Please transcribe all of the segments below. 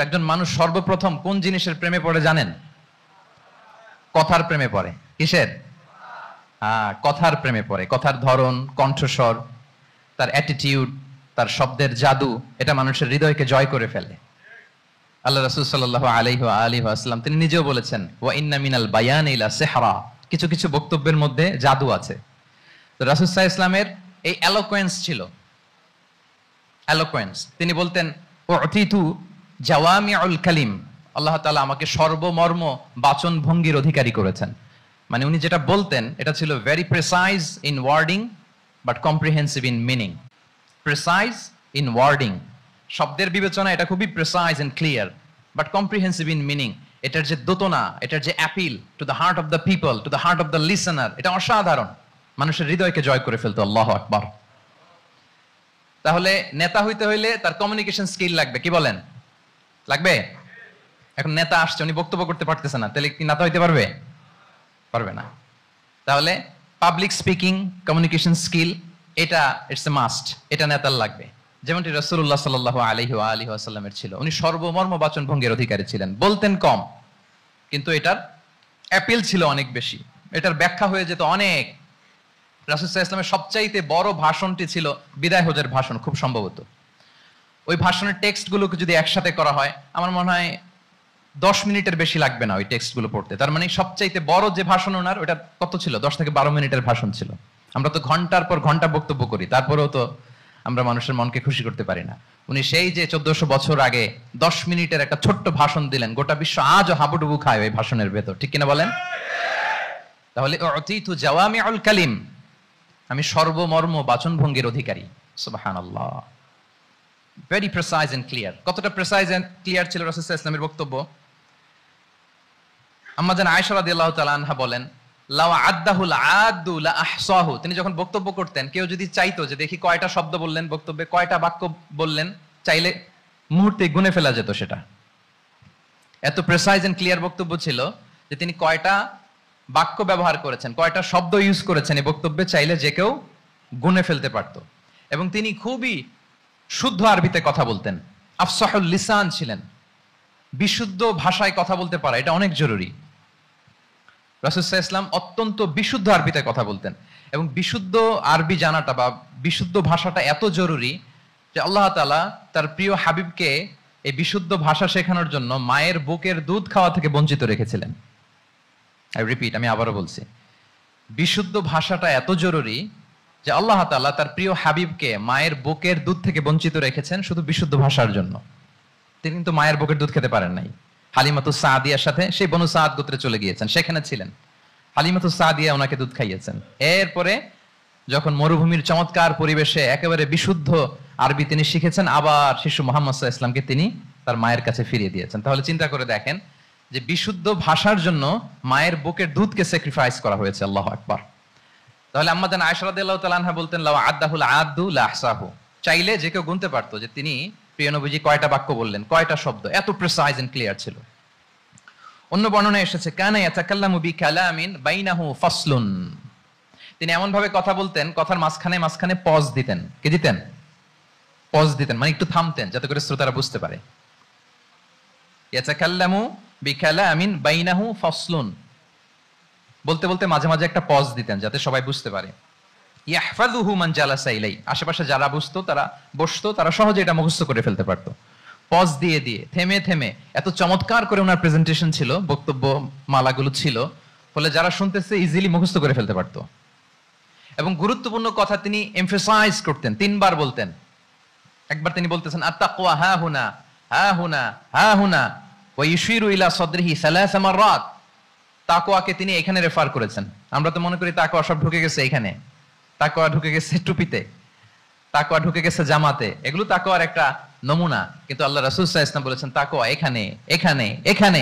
একজন মানুষ সর্বপ্রথম কোন জিনিসের প্রেমে পড়ে জানেন? কথার প্রেমে পড়ে। কিসের? কথার প্রেমে পড়ে। কথার ধরন, কণ্ঠস্বর, তার অ্যাটিটিউড, তার শব্দের জাদু, এটা মানুষের হৃদয়কে জয় করে ফেলে। আল্লাহ রাসূল সাল্লাল্লাহু আলাইহি ওয়া আলিহি ওয়াসাল্লাম তিনি নিজেও বলেছেন, ওয়া ইন্না মিনাল বায়ানি লা সিহরা, কিছু কিছু বক্তব্যের মধ্যে জাদু আছে। তো রাসূল সাল্লাল্লাহু আলাইহি ওয়াসাল্লামের এই এলোকোয়েন্স ছিল, এলোকোয়েন্স। তিনি বলতেন, উতিতু জাওয়ামিউল কালিম, আল্লাহ তাআলা আমাকে সর্বমর্ম বাচন ভঙ্গির অধিকারী করেছেন। মানে উনি যেটা বলতেন এটা ছিল very precise in wording but comprehensive in meaning. Precise in wording, শব্দের বিবেচনা এটা খুবই precise and clear, but comprehensive in meaning. এটার যে দোতনা, এটার যে appeal to the heart of the people, to the heart of the listener, এটা অসাধারণ, মানুষের হৃদয়কে জয় করে ফেলতো। আল্লাহু আকবার। তাহলে নেতা হইতে হইলে তার কমিউনিকেশন স্কিল লাগবে, কি বলেন? লাগবে? এখন নেতা আসছে, উনি বক্তব্য করতে পারতেছে না, তাহলে কি নেতা হইতে পারবে? পারবে না। তাহলে পাবলিক স্পিকিং, কমিউনিকেশন স্কিল, এটা ইটস এ মাস্ট, এটা নেতার লাগবে। যেমনটি রাসূলুল্লাহ সাল্লাল্লাহু আলাইহি ওয়া আলিহি ওয়াসাল্লামের ছিল। উনি সর্বমর্ম বাচন ভঙ্গির অধিকারী ছিলেন। বলতেন কম, কিন্তু এটার অ্যাপিল ছিল অনেক বেশি, এটার ব্যাখ্যা হয়ে যেত অনেক। রাসূল সাল্লাল্লাহু আলাইহি ওয়াসাল্লামের সবচাইতে বড় ভাষণটি ছিল বিদায় হজের ভাষণ, খুব সম্ভবত। ওই ভাষণের টেক্সটগুলোকে যদি একসাথে করা হয়, আমার মনে হয় 10 মিনিটের বেশি লাগবে না ওই টেক্সটগুলো পড়তে। তার মানে সবচাইতে বড় যে ভাষণ ওনার, ওটা কত ছিল? 10 থেকে 12 মিনিটের ভাষণ ছিল। আমরা তো ঘন্টার পর ঘন্টা বক্তব্য করি, তারপরেও তো আমরা মানুষের মনকে খুশি করতে পারি না। উনি সেই যে 1400 বছর আগে 10 মিনিটের একটা ছোট্ট ভাষণ দিলেন, গোটা বিশ্ব আজও হাবুডুবু খায় ওই ভাষণের ভেতর, ঠিক কিনা বলেন? তাহলে উতিতু জাওয়ামিউল কালিম, আমি সর্বমর্ম বাচন ভঙ্গির অধিকারী। সুবহানাল্লাহ, ভেরি প্রিসাইজ এন্ড ক্লিয়ার। কতটা প্রিসাইজ এন্ড ক্লিয়ার ছিল রাসূল সাল্লাল্লাহু আলাইহি ওয়াসাল্লামের বক্তব্য? আম্মা জান আয়েশা রাদিয়াল্লাহু তাআলা আনহা বলেন, লাউ আদ্দাহুল আদু লা আহসাহু, তিনি যখন বক্তব্য করতেন, কেউ যদি চাইতো যে দেখি কয়টা শব্দ বললেন বক্তব্যে, কয়টা বাক্য বললেন, চাইলে মুহূর্তে গুনে ফেলা যেত সেটা। এত প্রিসাইজ এন্ড ক্লিয়ার বক্তব্য ছিল যে তিনি কয়টা বাক্য ব্যবহার করেছেন, কয়টা শব্দ ইউজ করেছেন এই বক্তব্যে, চাইলে যে কেউ গুনে ফেলতে পারত। এবং তিনি খুবই শুদ্ধ আরবিতে কথা বলতেন, আফসাহুল লিসান ছিলেন। বিশুদ্ধ ভাষায় কথা বলতে পারা এটা অনেক জরুরি। রাসূল সাল্লাল্লাহু আলাইহি ওয়াসাল্লাম অত্যন্ত বিশুদ্ধ আরবিতে কথা বলতেন, এবং বিশুদ্ধ আরবি জানাটা বা বিশুদ্ধ ভাষাটা এত জরুরি যে আল্লাহ তাআলা তার প্রিয় হাবিবকে এই বিশুদ্ধ ভাষা শেখানোর জন্য মায়ের বুকের দুধ খাওয়া থেকে বঞ্চিত রেখেছিলেন। আই রিপিট, আমি আবারও বলছি, বিশুদ্ধ ভাষাটা এত জরুরি যে আল্লাহ তাআলা তার প্রিয় হাবিবকে মায়ের বুকের দুধ থেকে বঞ্চিত রেখেছেন শুধু বিশুদ্ধ ভাষার জন্য। তিনি কিন্তু মায়ের বুকের দুধ খেতে পারেন নাই। হালিমাতুস সাদিয়ার সাথে সেই বনু সাদ গোত্রে চলে গিয়েছেন, সেখানে ছিলেন। হালিমাতুস সাদিয়া ওনাকে দুধ খাইয়েছেন। এরপরে যখন মরুভূমির চমৎকার পরিবেশে একেবারে বিশুদ্ধ আরবি তিনি শিখেছেন, আবার শিশু মুহাম্মদ সাল্লাল্লাহু আলাইহি ওয়াসাল্লামকে তিনি তার মায়ের কাছে ফিরিয়ে দিয়েছেন। তাহলে চিন্তা করে দেখেন যে বিশুদ্ধ ভাষার জন্য মায়ের বুকের দুধকে স্যাক্রিফাইস করা হয়েছে। আল্লাহু আকবার। তাহলে আম্মা জান আয়েশা রাদিয়াল্লাহু তাআলা আনহা বলতেন, লাউ আদ্দাহুল আদু লা আহসাহু, চাইলে যে কেউ গুনতে পারতো যে তিনি প্রিয় নবীজি কয়টা বাক্য বললেন, কয়টা শব্দ, এত প্রিসাইজ এন্ড ক্লিয়ার ছিল। অন্য বর্ণনায় এসেছে, কানা ইয়াতাকাল্লামু বিকালামিন বাইনাহু ফাসলুন, তিনি এমন ভাবে কথা বলতেন, কথার মাঝখানে মাঝখানে পজ দিতেন। কি দিতেন? পজ দিতেন, মানে একটু থামতেন যাতে করে শ্রোতারা বুঝতে পারে। ইয়াতাকাল্লামু বিকালামিন বাইনাহু ফাসলুন, বলতে বলতে মাঝে মাঝে একটা পজ দিতেন যাতে সবাই বুঝতে পারে। ইয়াহফাযুহু মান জালাসা ইলাই, আশেপাশে যারা বসতো তারা সহজে এটা মুখস্থ করে ফেলতে পারতো। পজ দিয়ে দিয়ে থেমে থেমে এত চমৎকার করে ওনার প্রেজেন্টেশন ছিল, বক্তব্য মালাগুলো ছিল, ফলে যারা শুনতেছে ইজিলি মুখস্থ করে ফেলতে পারতো। এবং গুরুত্বপূর্ণ কথা তিনি এমফাসাইজ করতেন, 3 বার বলতেন। একবার তিনি বলতেছেন, আত-তাকওয়া হা হুনা হা হুনা হা হুনা ওয়া ইউশিরু ইলা সাদরিহি 3 মাররাত। তাকওয়াকে তিনি এখানে রেফার করেছেন। আমরা তো মনে করি তাকওয়া সব ঢুকে গেছে এখানে, তাকওয়া ঢুকে গেছে টুপিতে, তাকওয়া ঢুকে গেছে জামাতে, এগুলো তাকওয়ার একটা নমুনা। কিন্তু আল্লাহ রাসূল সাল্লাল্লাহু আলাইহি ওয়াসাল্লাম বলেছেন তাকওয়া এখানে এখানে এখানে,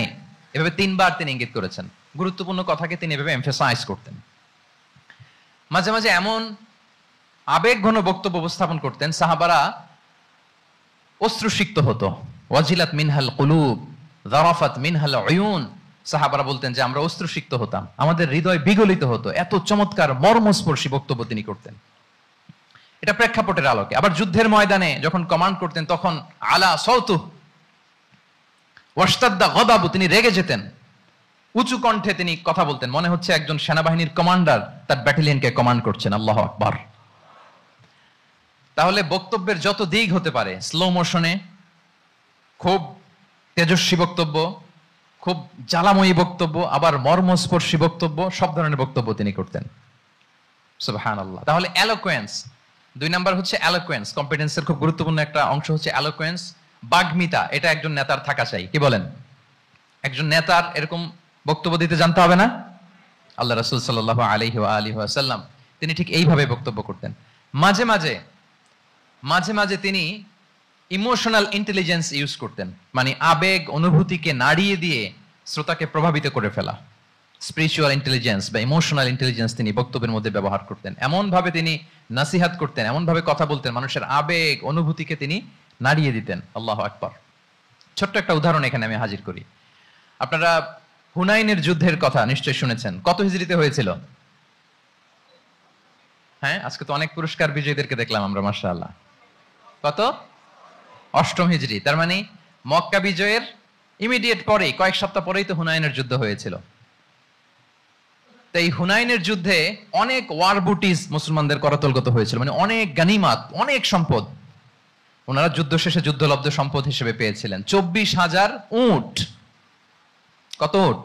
এভাবে 3 বার তিনি ইঙ্গিত করেছেন। গুরুত্বপূর্ণ কথাকে তিনি এভাবে এমফাসাইজ করতেন। মাঝে মাঝে এমন আবেগঘন বক্তব্য উপস্থাপন করতেন, সাহাবারা অশ্রুসিক্ত হতো। ওয়াজিলাত মিনহাল কুলুব যারাফাত মিনহাল উয়ুন, সাহাবারা বলতেন যে আমরা অশ্রুসিক্ত হতাম, আমাদের হৃদয় বিগলিত হতো। এত চমৎকার মর্মস্পর্শী বক্তব্য তিনি করতেন। এটা প্রেক্ষাপটের আলোকে। আবার যুদ্ধের ময়দানে যখন কমান্ড করতেন তখন আলা সাউতু, ওয়াশতাদ্দা গদাবু, তিনি রেগে যেতেন, উঁচু কণ্ঠে তিনি কথা বলতেন, মনে হচ্ছে একজন সেনাবাহিনীর কমান্ডার তার ব্যাটালিয়নকে কমান্ড করছেন। আল্লাহু আকবার। তাহলে বক্তব্যের যত দিক হতে পারে, স্লো মোশনে, খুব তেজস্বী বক্তব্য, খুব জ্বালাময়ী বক্তব্য, আবার মর্মস্পর্শী বক্তব্য, সব ধরনের বক্তব্য তিনি করতেন। সুবহানাল্লাহ। তাহলে এলোকোয়েন্স, 2 নাম্বার হচ্ছে এলোকোয়েন্স। কম্পিটেন্সের খুব গুরুত্বপূর্ণ একটা অংশ হচ্ছে এলোকোয়েন্স, বাগ্মিতা। এটা একজন নেতার থাকা চাই, কি বলেন? একজন নেতার এরকম বক্তব্য দিতে জানতে হবে না? আল্লাহ রাসূল সাল্লাল্লাহু আলাইহি ওয়া আলিহি ওয়াসাল্লাম তিনি ঠিক এইভাবে বক্তব্য করতেন। মাঝে মাঝে তিনি ইমোশনাল ইন্টেলিজেন্স ইউজ করতেন, মানে আবেগ অনুভূতিকে নাড়িয়ে দিয়ে শ্রোতাকে প্রভাবিত করে ফেলা। স্পিরিচুয়াল ইন্টেলিজেন্স বা ইমোশনাল ইন্টেলিজেন্স তিনি বক্তব্যের মধ্যে ব্যবহার করতেন। এমন ভাবে তিনি নাসিহাত করতেন, এমন ভাবে কথা বলতেন, মানুষের আবেগ অনুভূতিকে তিনি নাড়িয়ে দিতেন। আল্লাহু আকবার। ছোট্ট একটা উদাহরণ এখানে আমি হাজির করি। আপনারা হুনাইনের যুদ্ধের কথা নিশ্চয়ই শুনেছেন। কত হিজরিতে হয়েছিল? হ্যাঁ, আজকে তো অনেক পুরস্কার বিজয়ীদেরকে দেখলাম আমরা, মাশাআল্লাহ। কত? 8ম হিজরি। তার মানে মক্কা বিজয়ের ইমিডিয়েট পরেই, কয়েক সপ্তাহ পরেই তো হুনাইনের যুদ্ধ হয়েছিল। তো এই হুনাইনের যুদ্ধে অনেক ওয়ার বুটিজ মুসলমানদের করতলগত হয়েছিল, মানে অনেক গানিমাত, অনেক সম্পদ ওনারা যুদ্ধ শেষে যুদ্ধলব্ধ সম্পদ হিসেবে পেয়েছিলেন। 24,000 উট। কত উট?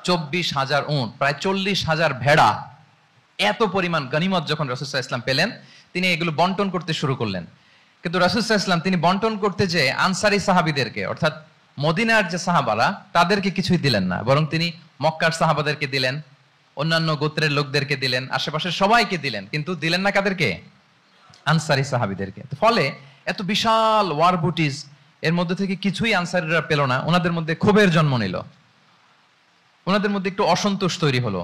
24,000 উট, প্রায় 40,000 ভেড়া। এত পরিমাণ গনিমত যখন রাসূল সাল্লাল্লাহু আলাইহি ওয়াসাল্লাম পেলেন, তিনি এগুলো বন্টন করতে শুরু করলেন। কিন্তু রাসূল সাল্লাল্লাহু আলাইহি ওয়াসাল্লাম তিনি বন্টন করতে যে আনসারী সাহাবীদেরকে, অর্থাৎ মদিনার যে সাহাবারা, তাদেরকে কিছুই দিলেন না, বরং তিনি মক্কার সাহাবাদেরকে দিলেন, অন্যান্য গোত্রের লোকদেরকে দিলেন, আশেপাশের সবাইকে দিলেন, কিন্তু দিলেন না কাদেরকে? আনসারী সাহাবীদেরকে। ফলে এত বিশাল ওয়ার বুটিজ, এর মধ্যে থেকে কিছুই আনসারীরা পেল না। ওনাদের মধ্যে ক্ষোভের জন্ম নিল, ওনাদের মধ্যে একটু অসন্তোষ তৈরি হলো,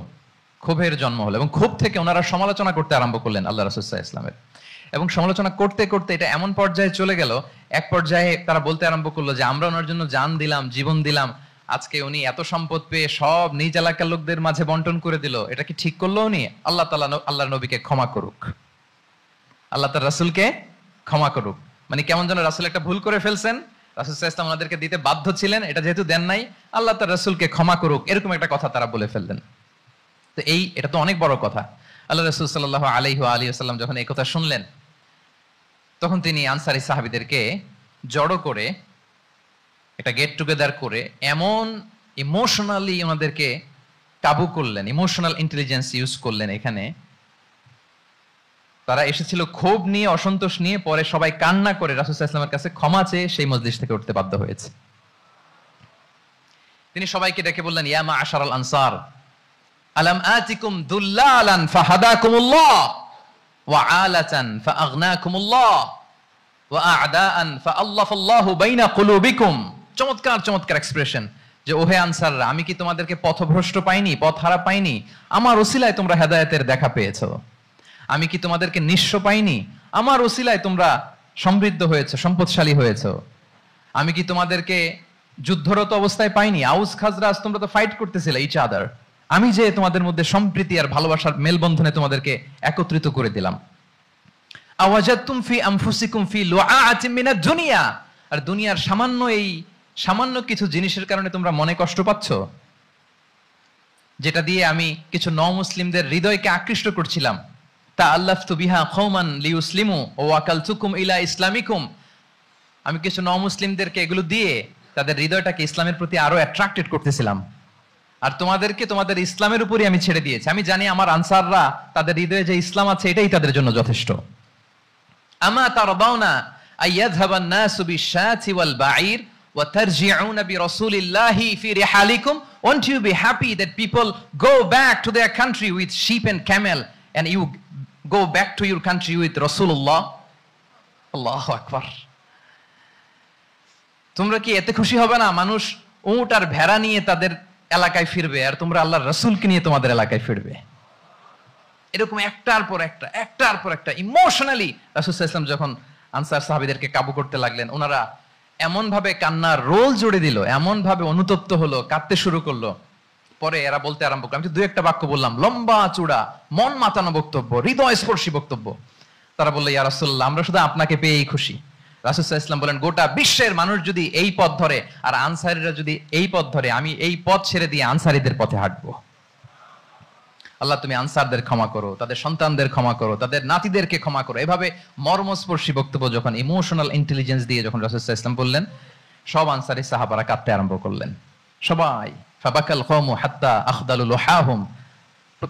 ক্ষোভের জন্ম হলো, এবং ক্ষোভ থেকে ওনারা সমালোচনা করতে আরম্ভ করলেন আল্লাহ রাসূল সাল্লাল্লাহু আলাইহি ওয়াসাল্লামের। এবং সমালোচনা করতে করতে এটা এমন পর্যায়ে চলে গেল, এক পর্যায়ে তারা বলতে আরম্ভ করলো যে আমরা ওনার জন্য জান দিলাম, জীবন দিলাম, আজকে উনি এত সম্পদ পেয়ে সব নিজ এলাকার লোকদের মাঝে বন্টন করে দিল, এটা কি ঠিক করলো উনি? আল্লাহ তাআলা আল্লাহর নবীকে ক্ষমা করুক, আল্লাহ তার রাসূলকে ক্ষমা করুক। মানে কেমন যেন রাসূল একটা ভুল করে ফেলছেন, রাসূল সাল্লাল্লাহু আলাইহি ওয়াসাল্লাম ওনাদেরকে দিতে বাধ্য ছিলেন, এটা যেহেতু দেন নাই, আল্লাহ তার রাসূলকে ক্ষমা করুক, এরকম একটা কথা তারা বলে ফেললেন। তো এটা তো অনেক বড় কথা। আল্লাহ রাসূল সাল্লাল্লাহু আলাইহি ওয়া আলিহি ওয়াসাল্লাম যখন এই কথা শুনলেন, তখন তিনি আনসারী সাহাবীদেরকে জড়ো করে একটা গেট টুগেদার করে এমন ইমোশনালি ওনাদেরকে কাবু করলেন, ইমোশনাল ইন্টেলিজেন্স ইউজ করলেন। এখানে তারা এসেছিল ক্ষোভ নিয়ে, অসন্তোষ নিয়ে, পরে সবাই কান্না করে রাসূল সাল্লাল্লাহু আলাইহি ওয়াসাল্লামের কাছে ক্ষমা চেয়ে সেই মজলিস থেকে উঠতে বাধ্য হয়েছে। তিনি সবাইকে ডেকে বললেন, ইয়া মা'আশারাল আনসার, আলাম আতিকুম দুল্লালান ফাহাদাকুমুল্লাহ ওয়া আলাতান ফাআগনাকুমুল্লাহ ওয়া আ'দাআন ফাআল্লাফাল্লাহু বাইনা কুলুবিকুম। চমৎকার চমৎকার এক্সপ্রেশন, যে ওহে আনসাররা, আমি কি তোমাদেরকে পথভ্রষ্ট পাইনি, পথহারা পাইনি? আমার ওসিলায় তোমরা হেদায়েতের দেখা পেয়েছো। আমি কি তোমাদেরকে নিঃস্ব পাইনি? আমার ওসিলায় তোমরা সমৃদ্ধ হয়েছে, সম্পদশালী হয়েছে। আমি কি তোমাদেরকে যুদ্ধরত অবস্থায় পাইনি? আউস খাজরাজ তোমরা তো ফাইট করতেছিলে ইচ আদার, আমি যে তোমাদের মধ্যে সম্প্রীতি আর ভালোবাসার মেলবন্ধনে তোমাদেরকে একত্রিত করে দিলাম। আওয়াজাতুম ফি আনফুসিকুম ফি লুআআতিন মিনাদ দুনিয়া, আর দুনিয়ার সামান্য কিছু জিনিসের কারণে তোমরা মনে কষ্ট পাচ্ছ, যেটা দিয়ে আমি কিছু নমুসলিমদের হৃদয়কে আকৃষ্ট করছিলাম। তাআল্লাফতু বিহা কওমান লিউসলিমু ওয়া ওয়াকালতুকুম ইলা ইসলামিকুম, আমি কিছু নমুসলিমদেরকে এগুলো দিয়ে তাদের হৃদয়টাকে ইসলামের প্রতি আরো অ্যাট্রাক্টেড করতেছিলাম, আর তোমাদেরকে তোমাদের ইসলামের উপরই আমি ছেড়ে দিয়েছি। আমি জানি আমার আনসাররা, তাদের হৃদয়ে যে ইসলাম আছে এটাই তাদের জন্য যথেষ্ট। আমা তারদাউনা আইয়াযহাবান নাসু বিশ-শাতি ওয়াল বাঈর ওয়া তারজিউনা বিরাসূলিল্লাহি ফি রিহালিকুম, won't you be happy that people go back to their country with sheep and camel and you go back to your country with Rasulullah? আল্লাহু আকবার। তোমরা কি এতে খুশি হবে না মানুষ উট আর ভেড়া নিয়ে তাদের এলাকায় ফিরবে, আর তোমরা আল্লাহর রাসূলকে নিয়ে তোমাদের এলাকায় ফিরবে? এরকম একটার পর একটা ইমোশনালি রাসূল সাল্লাল্লাহু আলাইহি ওয়াসাল্লাম যখন আনসার সাহাবীদেরকে কাবু করতে লাগলেন, ওনারা এমন ভাবে কান্নার রোল জুড়ে দিল, এমন ভাবে অনুতপ্ত হলো, কাঁদতে শুরু করলো। পরে এরা বলতে আরম্ভ করলো, আমি তো 2-1টা বাক্য বললাম, লম্বা চূড়া মন মাতানো বক্তব্য, হৃদয়স্পর্শী বক্তব্য। তারা বলল, ইয়া রাসূলুল্লাহ, আমরা শুধু আপনাকে পেয়েই খুশি, রাসূল সাল্লাল্লাহু আলাইহি ওয়াসাল্লাম বলেন, গোটা বিশ্বের মানুষ যদি এই পথ ধরে আর আনসারীরা যদি এই পথ ধরে, আমি এই পথ ছেড়ে দিয়ে আনসারীদের পথে হাঁটবো। আল্লাহ তুমি আনসারদের ক্ষমা করো, তাদের সন্তানদের ক্ষমা করো, তাদের নাতিদেরকে ক্ষমা করো। এভাবে মর্মস্পর্শী বক্তব্য যখন ইমোশনাল ইন্টেলিজেন্স দিয়ে যখন রাসূল সাল্লাল্লাহু আলাইহি ওয়াসাল্লাম বললেন, সব আনসারী সাহাবারা কাঁদতে আরম্ভ করলেন, সবাই। ফাবাকাল কওমু হাত্তা আখদালু লুহাহুম,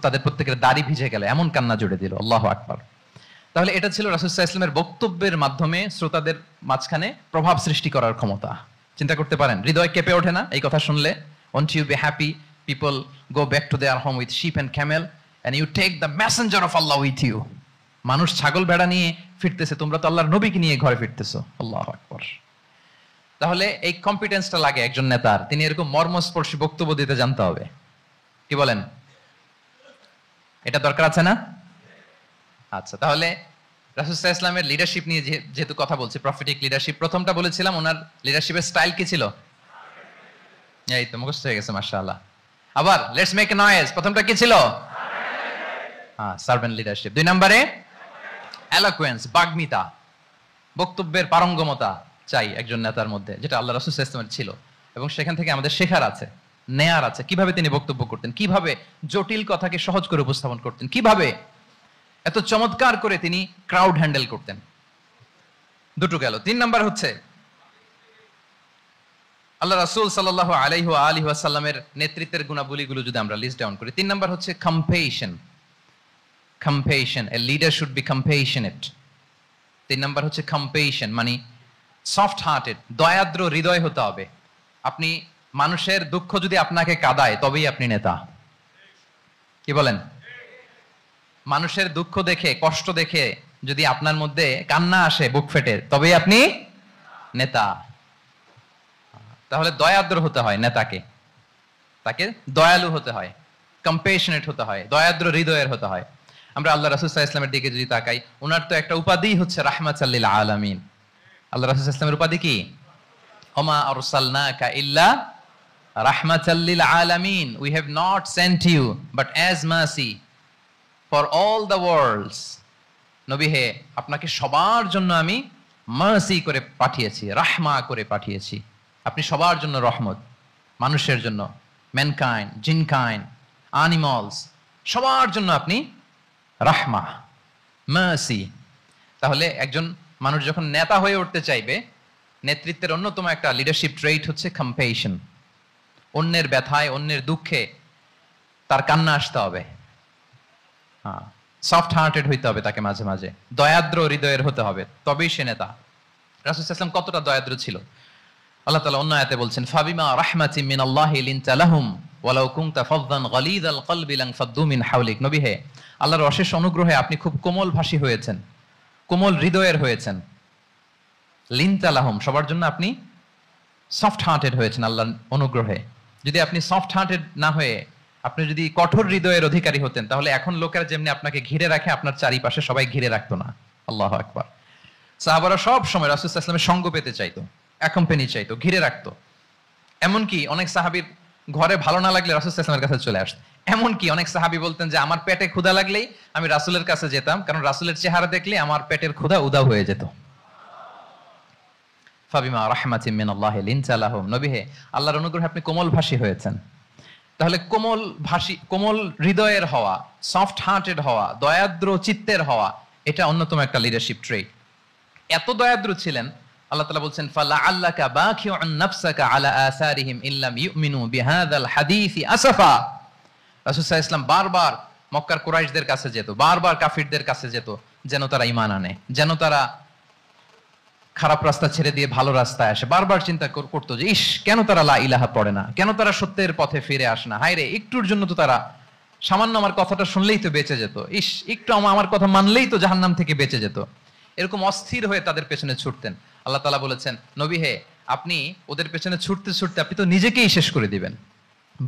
তাদের প্রত্যেকের দাড়ি ভিজে গেল, এমন কান্না জুড়ে দিল। আল্লাহু আকবার। তাহলে এটা ছিল রাসূল সাল্লাল্লাহু আলাইহি ওয়াসাল্লামের বক্তব্যের মাধ্যমে শ্রোতাদের মাঝখানে প্রভাব সৃষ্টি করার ক্ষমতা। চিন্তা করতে পারেন, হৃদয় কেঁপে ওঠে না এই কথা শুনলে? Won't you be happy people go back to their home with sheep and camel and you take the messenger of Allah with you. মানুষ ছাগল ভেড়া নিয়ে ফিরতেছে, তোমরা তো আল্লাহর নবীকে নিয়ে ঘরে ফিরতেছো। আল্লাহু আকবার। তাহলে এই কম্পিটেন্সটা লাগে একজন নেতার, তিনি এরকম মর্মস্পর্শী বক্তব্য দিতে জানতে হবে। কি বলেন? এটা দরকার আছে না? আচ্ছা, তাহলে রাসূল সাল্লাল্লাহু আলাইহি ওয়াসাল্লামের লিডারশিপ নিয়ে যেহেতু কথা বলছি, প্রফেটিক লিডারশিপ, প্রথমটা বলেছিলাম ওনার লিডারশিপের স্টাইল কি ছিল? এই তো মুখস্থ হয়ে গেছে মাশাআল্লাহ। আবার লেটস মেক এ নয়েজ, প্রথমটা কি ছিল? Servant leadership. দুই নম্বরে এলোকুয়েন্স, বাগ্মিতা, বক্তব্যের পারঙ্গমতা চাই একজন নেতার মধ্যে, যেটা আল্লাহ রাসূল সাল্লাল্লাহু আলাইহি ওয়াসাল্লামের ছিল। এবং সেখান থেকে আমাদের শেখার আছে, নেয়ার আছে, কিভাবে তিনি বক্তব্য করতেন, কিভাবে জটিল কথাকে সহজ করে উপস্থাপন করতেন, কিভাবে এত চমৎকার করে তিনি ক্রাউড হ্যান্ডেল করতেন। দুটো গেল। তিন নাম্বার হচ্ছে আল্লাহ রাসূল সাল্লাল্লাহু আলাইহি ওয়া আলিহি ওয়াসাল্লামের নেতৃত্বের গুণাবলীগুলো যদি আমরা লিস্ট ডাউন করি, তিন নাম্বার হচ্ছে কম্পেশন। কম্পেশন, a leader should be compassionate. তিন নাম্বার হচ্ছে কম্পেশন, মানে সফট হার্টেড, দয়াদ্র হৃদয় হতে হবে। আপনি মানুষের দুঃখ যদি আপনাকে কাঁদায় তবেই আপনি নেতা। কি বলেন? মানুষের দুঃখ দেখে, কষ্ট দেখে যদি আপনার মধ্যে কান্না আসে বুক ফেটে, তবেই আপনি নেতা। তাহলে দয়াদ্র হতে হয় নেতাকে, তাকে দয়ালু হতে হয়, কম্পেশনেট হতে হয়, দয়াদ্র হৃদয়ের হতে হয়। আমরা আল্লাহ রাসূল সাল্লাল্লাহু আলাইহি ওয়াসাল্লামের দিকে যদি তাকাই, ওনার তো একটা উপাধি হচ্ছে রাহমাতাল লিল আলামিন। আল্লাহ রাসূল সাল্লাল্লাহু আলাইহি ওয়াসাল্লামের উপাধি কি? ওমা আরসালনাকা ইল্লা রাহমাতাল লিল আলামিন, we have not sent you but as mercy for all the worlds. নবী হে, আপনাকে সবার জন্য আমি মার্সি করে পাঠিয়েছি, রাহমা করে পাঠিয়েছি। আপনি সবার জন্য রহমত, মানুষের জন্য, ম্যানকাইন্ড, জিনকাইন্ড, অ্যানিমালস, সবার জন্য আপনি রাহমা, মার্সি। তাহলে একজন মানুষ যখন নেতা হয়ে উঠতে চাইবে, নেতৃত্বের অন্যতম একটা লিডারশিপ ট্রেইট হচ্ছে কম্পেশন। অন্যের ব্যথায়, অন্যের দুঃখে তার কান্না আসতে হবে। সফট হার্টেড হইতে হবে তাকে, মাঝে মাঝে দয়াদ্র হৃদয়ের হতে হবে, তবেই সে নেতা। রাসূল সাল্লাল্লাহু আলাইহি ওয়াসাল্লাম কতটা দয়াদ্র ছিল, আল্লাহ তাআলা অন্য আয়াতে বলছেন, ফাবিমা রাহমাতিন মিনাল্লাহি লিনতা লাহুম ওয়ালাউ কুনতা ফাযযান গালিযাল কলবি লানফাদ্দু মিন হাওলিক। নবী হে, আল্লাহর অশেষ অনুগ্রহে আপনি খুব কোমল ভাষী হয়েছেন, কোমল হৃদয়ের হয়েছেন। লিনতা লাহুম, সবার জন্য আপনি সফট হার্টেড হয়েছেন আল্লাহর অনুগ্রহে। যদি আপনি সফট হার্টেড না হয়ে আপনি যদি কঠোর হৃদয়ের অধিকারী হতেন, তাহলে এখন লোকেরা যেমনি আপনাকে ঘিরে রাখে, আপনার চারিপাশে সবাই ঘিরে রাখতো না। আল্লাহু আকবার। সাহাবারা সব সময় রাসূল সাল্লাল্লাহু আলাইহি ওয়াসাল্লামের সঙ্গ পেতে চাইতো, অ্যাকম্পানি চাইতো, ঘিরে রাখতো। এমনকি অনেক সাহাবীর ঘরে ভালো না লাগলে রাসূল সাল্লাল্লাহু আলাইহি ওয়াসাল্লামের কাছে চলে আসতো। এমনকি অনেক সাহাবী বলতেন যে আমার পেটে ক্ষুধা লাগলেই আমি রাসূলের কাছে যেতাম, কারণ রাসূলের চেহারা দেখলে আমার পেটের ক্ষুধা উধাও হয়ে যেত। ফাবিমা রাহমাতিন মিনাল্লাহি লিনতা লাহুম। নবী হে, আল্লাহর অনুগ্রহে আপনি কোমল ভাষী হয়েছেন। তাহলে কোমল ভাষী, কোমল হৃদয়ের হওয়া, সফট হার্টেড হওয়া, দয়াদ্র চিত্তের হওয়া, এটা অন্যতম একটা লিডারশিপ ট্রেট। এত দয়াদ্র ছিলেন, আল্লাহ তাআলা বলছেন, ফালাআল্লাকা বাখিউন নাফসাকা আলা আসারিহিম ইল্লাম ইউমিনু বিহাযাল হাদীসি আসাফা। রাসূল সাল্লাল্লাহু আলাইহি ওয়াসাল্লাম বারবার মক্কার কুরাইশদের কাছে যেত, বারবার কাফিরদের কাছে যেত, যেন তারা ঈমান আনে, যেন তারা খারাপ রাস্তা ছেড়ে দিয়ে ভালো রাস্তায় আসে। বারবার চিন্তা করতো যে ইস, কেন তারা লা ইলাহা পড়ে না, কেন তারা সত্যের পথে ফিরে আসে না। হায়রে, একটুর জন্য তো তারা সামান্য আমার কথাটা শুনলেই তো বেঁচে যেত, ইস একটু আমার কথা মানলেই তো জাহান্নাম থেকে বেঁচে যেত। এরকম অস্থির হয়ে তাদের পেছনে ছুটতেন। আল্লাহ তাআলা বলেছেন, নবী হে, আপনি ওদের পেছনে ছুটতে ছুটতে আপনি তো নিজেকেই শেষ করে দিবেন।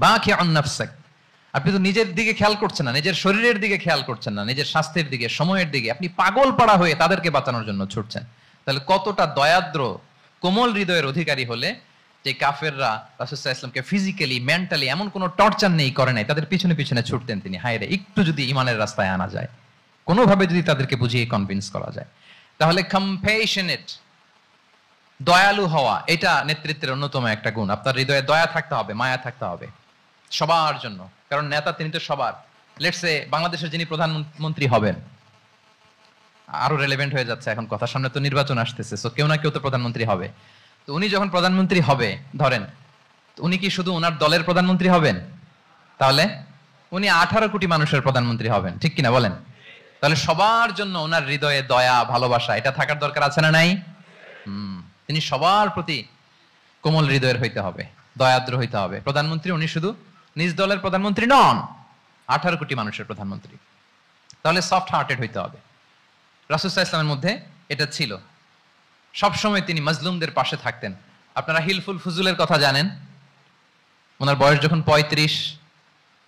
বাখিউন নাফসাক, আপনি তো নিজের দিকে খেয়াল করছেন না, নিজের শরীরের দিকে খেয়াল করছেন না, নিজের স্বাস্থ্যের দিকে, সময়ের দিকে, আপনি পাগল পাড়া হয়ে তাদেরকে বাঁচানোর জন্য ছুটছেন। তাহলে কতটা দয়াদ্র, কোমল হৃদয়ের অধিকারী হলে যে কাফেররা রাসূল সাল্লাল্লাহু আলাইহি ওয়াসাল্লামকে ফিজিক্যালি, মেন্টালি এমন কোনো টর্চার নেই করে নাই, তাদের পিছনে পিছনে ছুটতেন তিনি। হায়রে, একটু যদি ঈমানের রাস্তায় আনা যায়, কোনোভাবে যদি তাদেরকে বুঝিয়ে কনভিন্স করা যায়। তাহলে কম্প্যাশনেট, দয়ালু হওয়া, এটা নেতৃত্বের অন্যতম একটা গুণ। আপনার হৃদয়ে দয়া থাকতে হবে, মায়া থাকতে হবে সবার জন্য, কারণ নেতা তিনি তো সবার। লেটসে বাংলাদেশের যিনি প্রধানমন্ত্রী হবেন, আরো রেলেভেন্ট হয়ে যাচ্ছে এখন কথা, সামনে তো নির্বাচন আসতেছে, সো কেউ না কেউ তো প্রধানমন্ত্রী হবে। তো উনি যখন প্রধানমন্ত্রী হবে ধরেন, উনি কি শুধু ওনার দলের প্রধানমন্ত্রী হবেন? তাহলে উনি 18 কোটি মানুষের প্রধানমন্ত্রী হবেন, ঠিক কিনা বলেন? তাহলে সবার জন্য ওনার হৃদয়ে দয়া ভালোবাসা এটা থাকার দরকার আছে না নাই? তিনি সবার প্রতি কোমল হৃদয়ের হইতে হবে, দয়াদ্র হইতে হবে। প্রধানমন্ত্রী উনি শুধু নিজ দলের প্রধানমন্ত্রী নন, 18 কোটি মানুষের প্রধানমন্ত্রী। তাহলে সফট হার্টেড হইতে হবে। রাসূল সাল্লাল্লাহু আলাইহি ওয়াসাল্লামের মধ্যে এটা ছিল। সবসময় তিনি মাজলুমদের পাশে থাকতেন। আপনারা হিলফুল ফুজুলের কথা জানেন। ওনার বয়স যখন 35,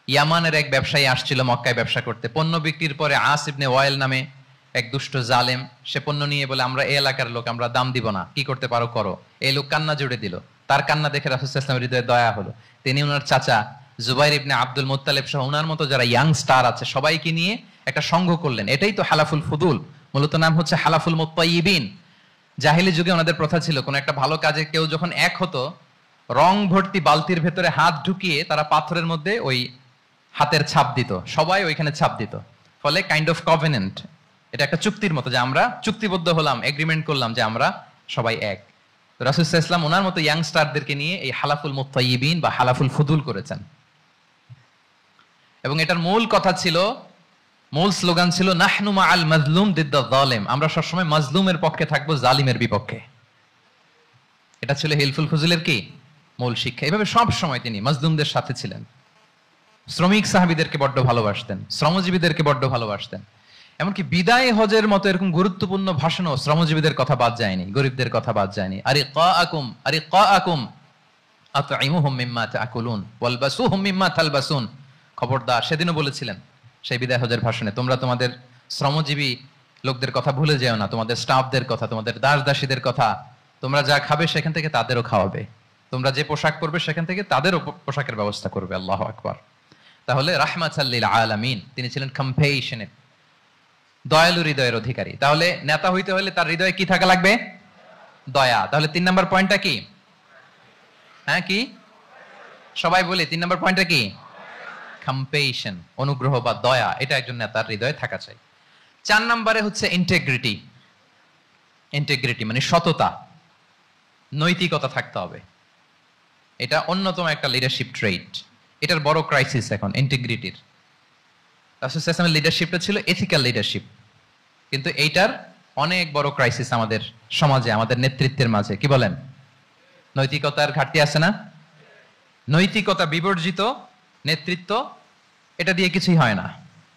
ইয়ামানের এক ব্যবসায়ী আসছিল মক্কায় ব্যবসা করতে। পণ্য বিক্রির পরে আস ইবনে ওয়াইল নামে এক দুষ্ট জালেম, সে পণ্য নিয়ে বলে, আমরা এই এলাকার লোক, আমরা দাম দিব না, কি করতে পারো করো। এই লোক কান্না জুড়ে দিল। তার কান্না দেখে রাসূল সাল্লাল্লাহু আলাইহি ওয়াসাল্লামের হৃদয়ে দয়া হলো। তিনি ওনার চাচা জুবাইর ইবনে আব্দুল মুত্তালিব সহ ওনার মতো যারা ইয়াং স্টার আছে সবাইকে নিয়ে একটা সংঘ করলেন। এটাই তো হালাফুল ফুদুল, মূলত নাম হচ্ছে হালাফুল মুত্তাইয়িবিন। জাহিলি যুগে ওনাদের প্রথা ছিল, কোন একটা ভালো কাজে কেউ যখন এক হতো, রং ভর্তি বালতির ভেতরে হাত ঢুকিয়ে তারা পাথরের মধ্যে ওই হাতের ছাপ দিত, সবাই ওইখানে ছাপ দিত। ফলে কাইন্ড অফ কভেনেন্ট, এটা একটা চুক্তির মতো, যে আমরা চুক্তিবদ্ধ হলাম, এগ্রিমেন্ট করলাম যে আমরা সবাই এক। রাসূল সাল্লাল্লাহু আলাইহি ওয়াসাল্লাম ওনার মতো ইয়াংস্টারদেরকে নিয়ে এই হালাফুল মুত্তাইয়িবিন বা হালাফুল ফুদুল করেছেন। এবং এটার মূল কথা ছিল, মূল স্লোগান ছিল, নাহনু মাআল মাজলুম দিদ্দা যালিম, আমরা সবসময় মাজলুমের পক্ষে থাকবো, জালিমের বিপক্ষে। এটা ছিল হিলফুল ফুজুলের কি মূল শিক্ষা। এভাবে সব সময় তিনি মাজলুমদের সাথে ছিলেন। শ্রমিক সাহাবীদেরকে বড্ড ভালোবাসতেন, শ্রমজীবীদেরকে বড্ড ভালোবাসতেন। এমনকি বিদায় হজের মতো এরকম গুরুত্বপূর্ণ ভাষণও শ্রমজীবীদের কথা বাদ যায়নি, গরিবদের কথা বাদ যায়নি। আরিকাআকুম আরিকাআকুম আতঈমুহুম মিম্মা তাআকুলুন ওয়ালবাসুহুম মিম্মা তালবাসুন। খবরদার, সেদিনও বলেছিলেন সেই বিদায় হজের ভাষণে, তোমরা তোমাদের শ্রমজীবী লোকদের কথা ভুলে যেও না, তোমাদের স্টাফদের কথা, তোমাদের দাস দাসীদের কথা। তোমরা যা খাবে সেখান থেকে তাদেরও খাওয়াবে, তোমরা যে পোশাক পরবে সেখান থেকে তাদেরও পোশাকের ব্যবস্থা করবে। আল্লাহু আকবার। তাহলে রাহমাতাল লিল আলামিন, তিনি ছিলেন কম্পেশনেট, দয়ালু হৃদয়ের অধিকারী। তাহলে নেতা হইতে হলে তার হৃদয়ে কি থাকা লাগবে? দয়া। তাহলে 3 নম্বর পয়েন্টটা কি? হ্যাঁ কি সবাই বলি, 3 নম্বর পয়েন্টটা কি? কম্পেশন, অনুগ্রহ বা দয়া, এটা একজন নেতার হৃদয়ে থাকা চাই। 4 নম্বরে হচ্ছে ইন্টেগ্রিটি। ইন্টেগ্রিটি মানে সততা, নৈতিকতা থাকতে হবে। এটা অন্যতম একটা লিডারশিপ ট্রেট। এটার বড় ক্রাইসিস এখন ইন্টিগ্রিটির। রাসূল সাল্লাল্লাহু আলাইহি ওয়াসাল্লামের লিডারশিপটা ছিল এথিক্যাল লিডারশিপ, কিন্তু এইটার অনেক বড় ক্রাইসিস আমাদের সমাজে, আমাদের নেতৃত্বের মাঝে। কি বলেন? নৈতিকতার ঘাটতি আছে না? নৈতিকতা বিবর্জিত নেতৃত্ব, এটা দিয়ে কিছুই হয় না।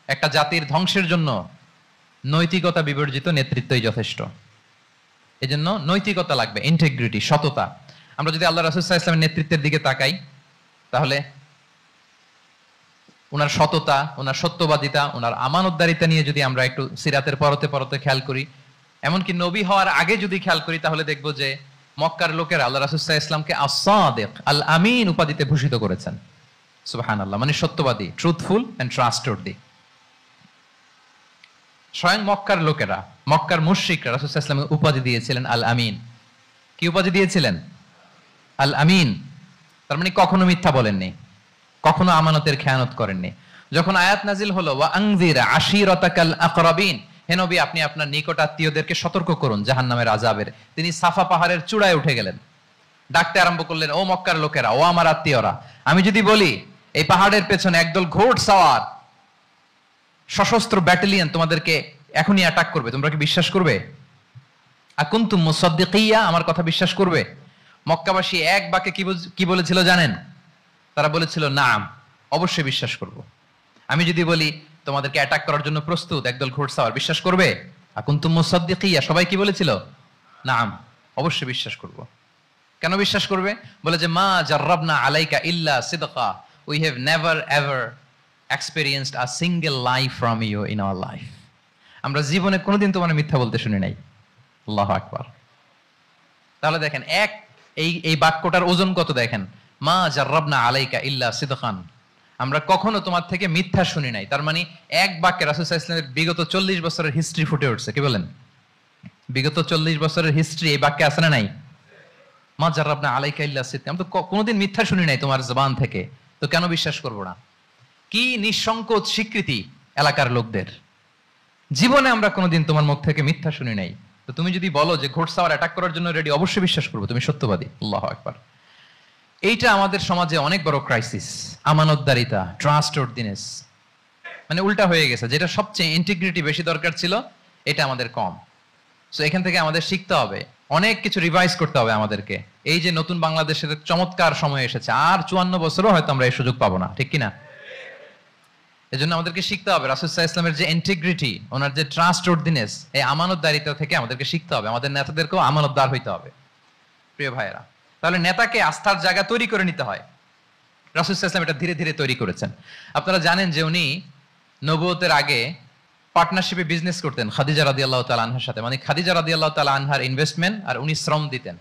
একটা জাতির ধ্বংসের জন্য নৈতিকতা বিবর্জিত নেতৃত্বই যথেষ্ট। এজন্য নৈতিকতা লাগবে, ইন্টিগ্রিটি, সততা। আমরা যদি আল্লাহ রাসূল সাল্লাল্লাহু আলাইহি ওয়াসাল্লামের নেতৃত্বের দিকে তাকাই, তাহলে ওনার সততা, ওনার সত্যবাদিতা, ওনার আমানতদারিতা নিয়ে যদি আমরা একটু সিরাতের পরতে পরতে খেয়াল করি, এমনকি নবী হওয়ার আগে যদি খেয়াল করি, তাহলে দেখবো যে মক্কার লোকেরা আল্লাহ রাসূল সাল্লাল্লাহু আলাইহি ওয়াসাল্লামকে আস-সাদিক, আল আমিন উপাধিতে ভূষিত করেছেন। সুবহানাল্লাহ, মানে সত্যবাদী, ট্রুথফুল এন্ড ট্রাস্টওয়ার্দি। স্বয়ং মক্কার লোকেরা, মক্কার মুশরিকরা রাসূল সাল্লাল্লাহু আলাইহি ওয়াসাল্লামকে উপাধি দিয়েছিলেন আল আমিন। কি উপাধি দিয়েছিলেন? আল আমিন। তার মানে কখনো মিথ্যা বলেননি, কখনো আমানতের খেয়ানত করেননি। যখন আয়াত নাজিল হলো, ওয়া আনজির আশিরাতাকাল আকরাবিন, হে নবী আপনি আপনার নিকট আত্মীয়দেরকে সতর্ক করুন জাহান্নামের আযাবের, তিনি সাফা পাহাড়ের চূড়ায় উঠে গেলেন, ডাকতে আরম্ভ করলেন, ও মক্কার লোকেরা, ও আমার আত্মীয়রা, আমি যদি বলি এই পাহাড়ের পেছনে একদল ঘোড় সাওয়ার সশস্ত্র ব্যাটালিয়ন তোমাদেরকে এখনই অ্যাটাক করবে, তোমরা কি বিশ্বাস করবে? আকুনতুম মুসাদ্দিকিয়া, আমার কথা বিশ্বাস করবে? মক্কাবাসী এক বাক্যে কি বলেছিল জানেন? তারা বলেছিল, নাম, অবশ্যই বিশ্বাস করব। আমি যদি বলি তোমাদেরকে অ্যাটাক করার জন্য প্রস্তুত একদল ঘোড়সাওয়ার, বিশ্বাস করবে? আকুনতুম মুসাদ্দিকিয়া, সবাই কি বলেছিল? নাম, অবশ্যই বিশ্বাস করব। কেন বিশ্বাস করবে? বলে যে মা জাররাবনা আলাইকা ইল্লা সিদকা, we have never ever experienced a single lie from you in our life. আমরা জীবনে কোনোদিন তোমার মিথ্যা বলতে শুনি নাই। আল্লাহু আকবার। তাহলে দেখেন এই বাক্যটার ওজন কত দেখেন, মা জাররাবনা আলাইকা ইল্লা সিদকান, আমরা কখনো তোমার থেকে মিথ্যা শুনি নাই। তার মানে এক বাক্যে রাসূল সাল্লাল্লাহু আলাইহি ওয়াসাল্লামের বিগত 40 বছরের হিস্ট্রি ফুটে উঠছে। কি বলেন? বিগত 40 বছরের হিস্ট্রি এই বাক্যে আছে না নাই? মা জাররাবনা আলাইকা ইল্লা সিদকা, আমি তো কোনোদিন মিথ্যা শুনি নাই তোমার জবান থেকে, তো কেন বিশ্বাস করব না? কি নিঃসংকোচ স্বীকৃতি এলাকার লোকদের, জীবনে আমরা কোনোদিন তোমার মুখ থেকে মিথ্যা শুনি নাই, তো তুমি যদি বলো যে ঘোড়সাওয়ার অ্যাটাক করার জন্য রেডি, অবশ্যই বিশ্বাস করবো তুমি সত্যবাদী। আল্লাহু আকবার। এইটা আমাদের সমাজে অনেক বড় ক্রাইসিস। আমানতদারিতা, ট্রাস্টওয়ার্দিনেস মানে উল্টা হয়ে গেছে। যেটা সবচেয়ে ইন্টিগ্রিটি বেশি দরকার ছিল, এটা আমাদের কম। সো এখান থেকে আমাদের শিখতে হবে, অনেক কিছু রিভাইজ করতে হবে আমাদেরকে। এই যে নতুন বাংলাদেশের চমৎকার সময় এসেছে, আর 54 বছরও হয়তো আমরা এই সুযোগ পাবো না, ঠিক কিনা? এজন্য আমাদেরকে শিখতে হবে রাসূল সাল্লাল্লাহু আলাইহি ওয়াসাল্লামের যে ইন্টিগ্রিটি, ওনার যে ট্রাস্টওয়ার্দিনেস, এই আমানতদারিতা থেকে আমাদেরকে শিখতে হবে। আমাদের নেতাদেরকেও আমানতদার হইতে হবে। প্রিয় ভাইয়েরা, তাহলে নেতাকে আস্থার জায়গা তৈরি করে নিতে হয়। রাসূল সাল্লাল্লাহু আলাইহি ওয়াসাল্লাম এটা ধীরে ধীরে তৈরি করেছেন। আপনারা জানেন যে উনি নবুয়তের আগে পার্টনারশিপে বিজনেস করতেন খাদিজা রাদিয়াল্লাহু তাআলা আনহার সাথে। মানে খাদিজা রাদিয়াল্লাহু তাআলা আনহার ইনভেস্টমেন্ট আর উনি শ্রম দিতেন।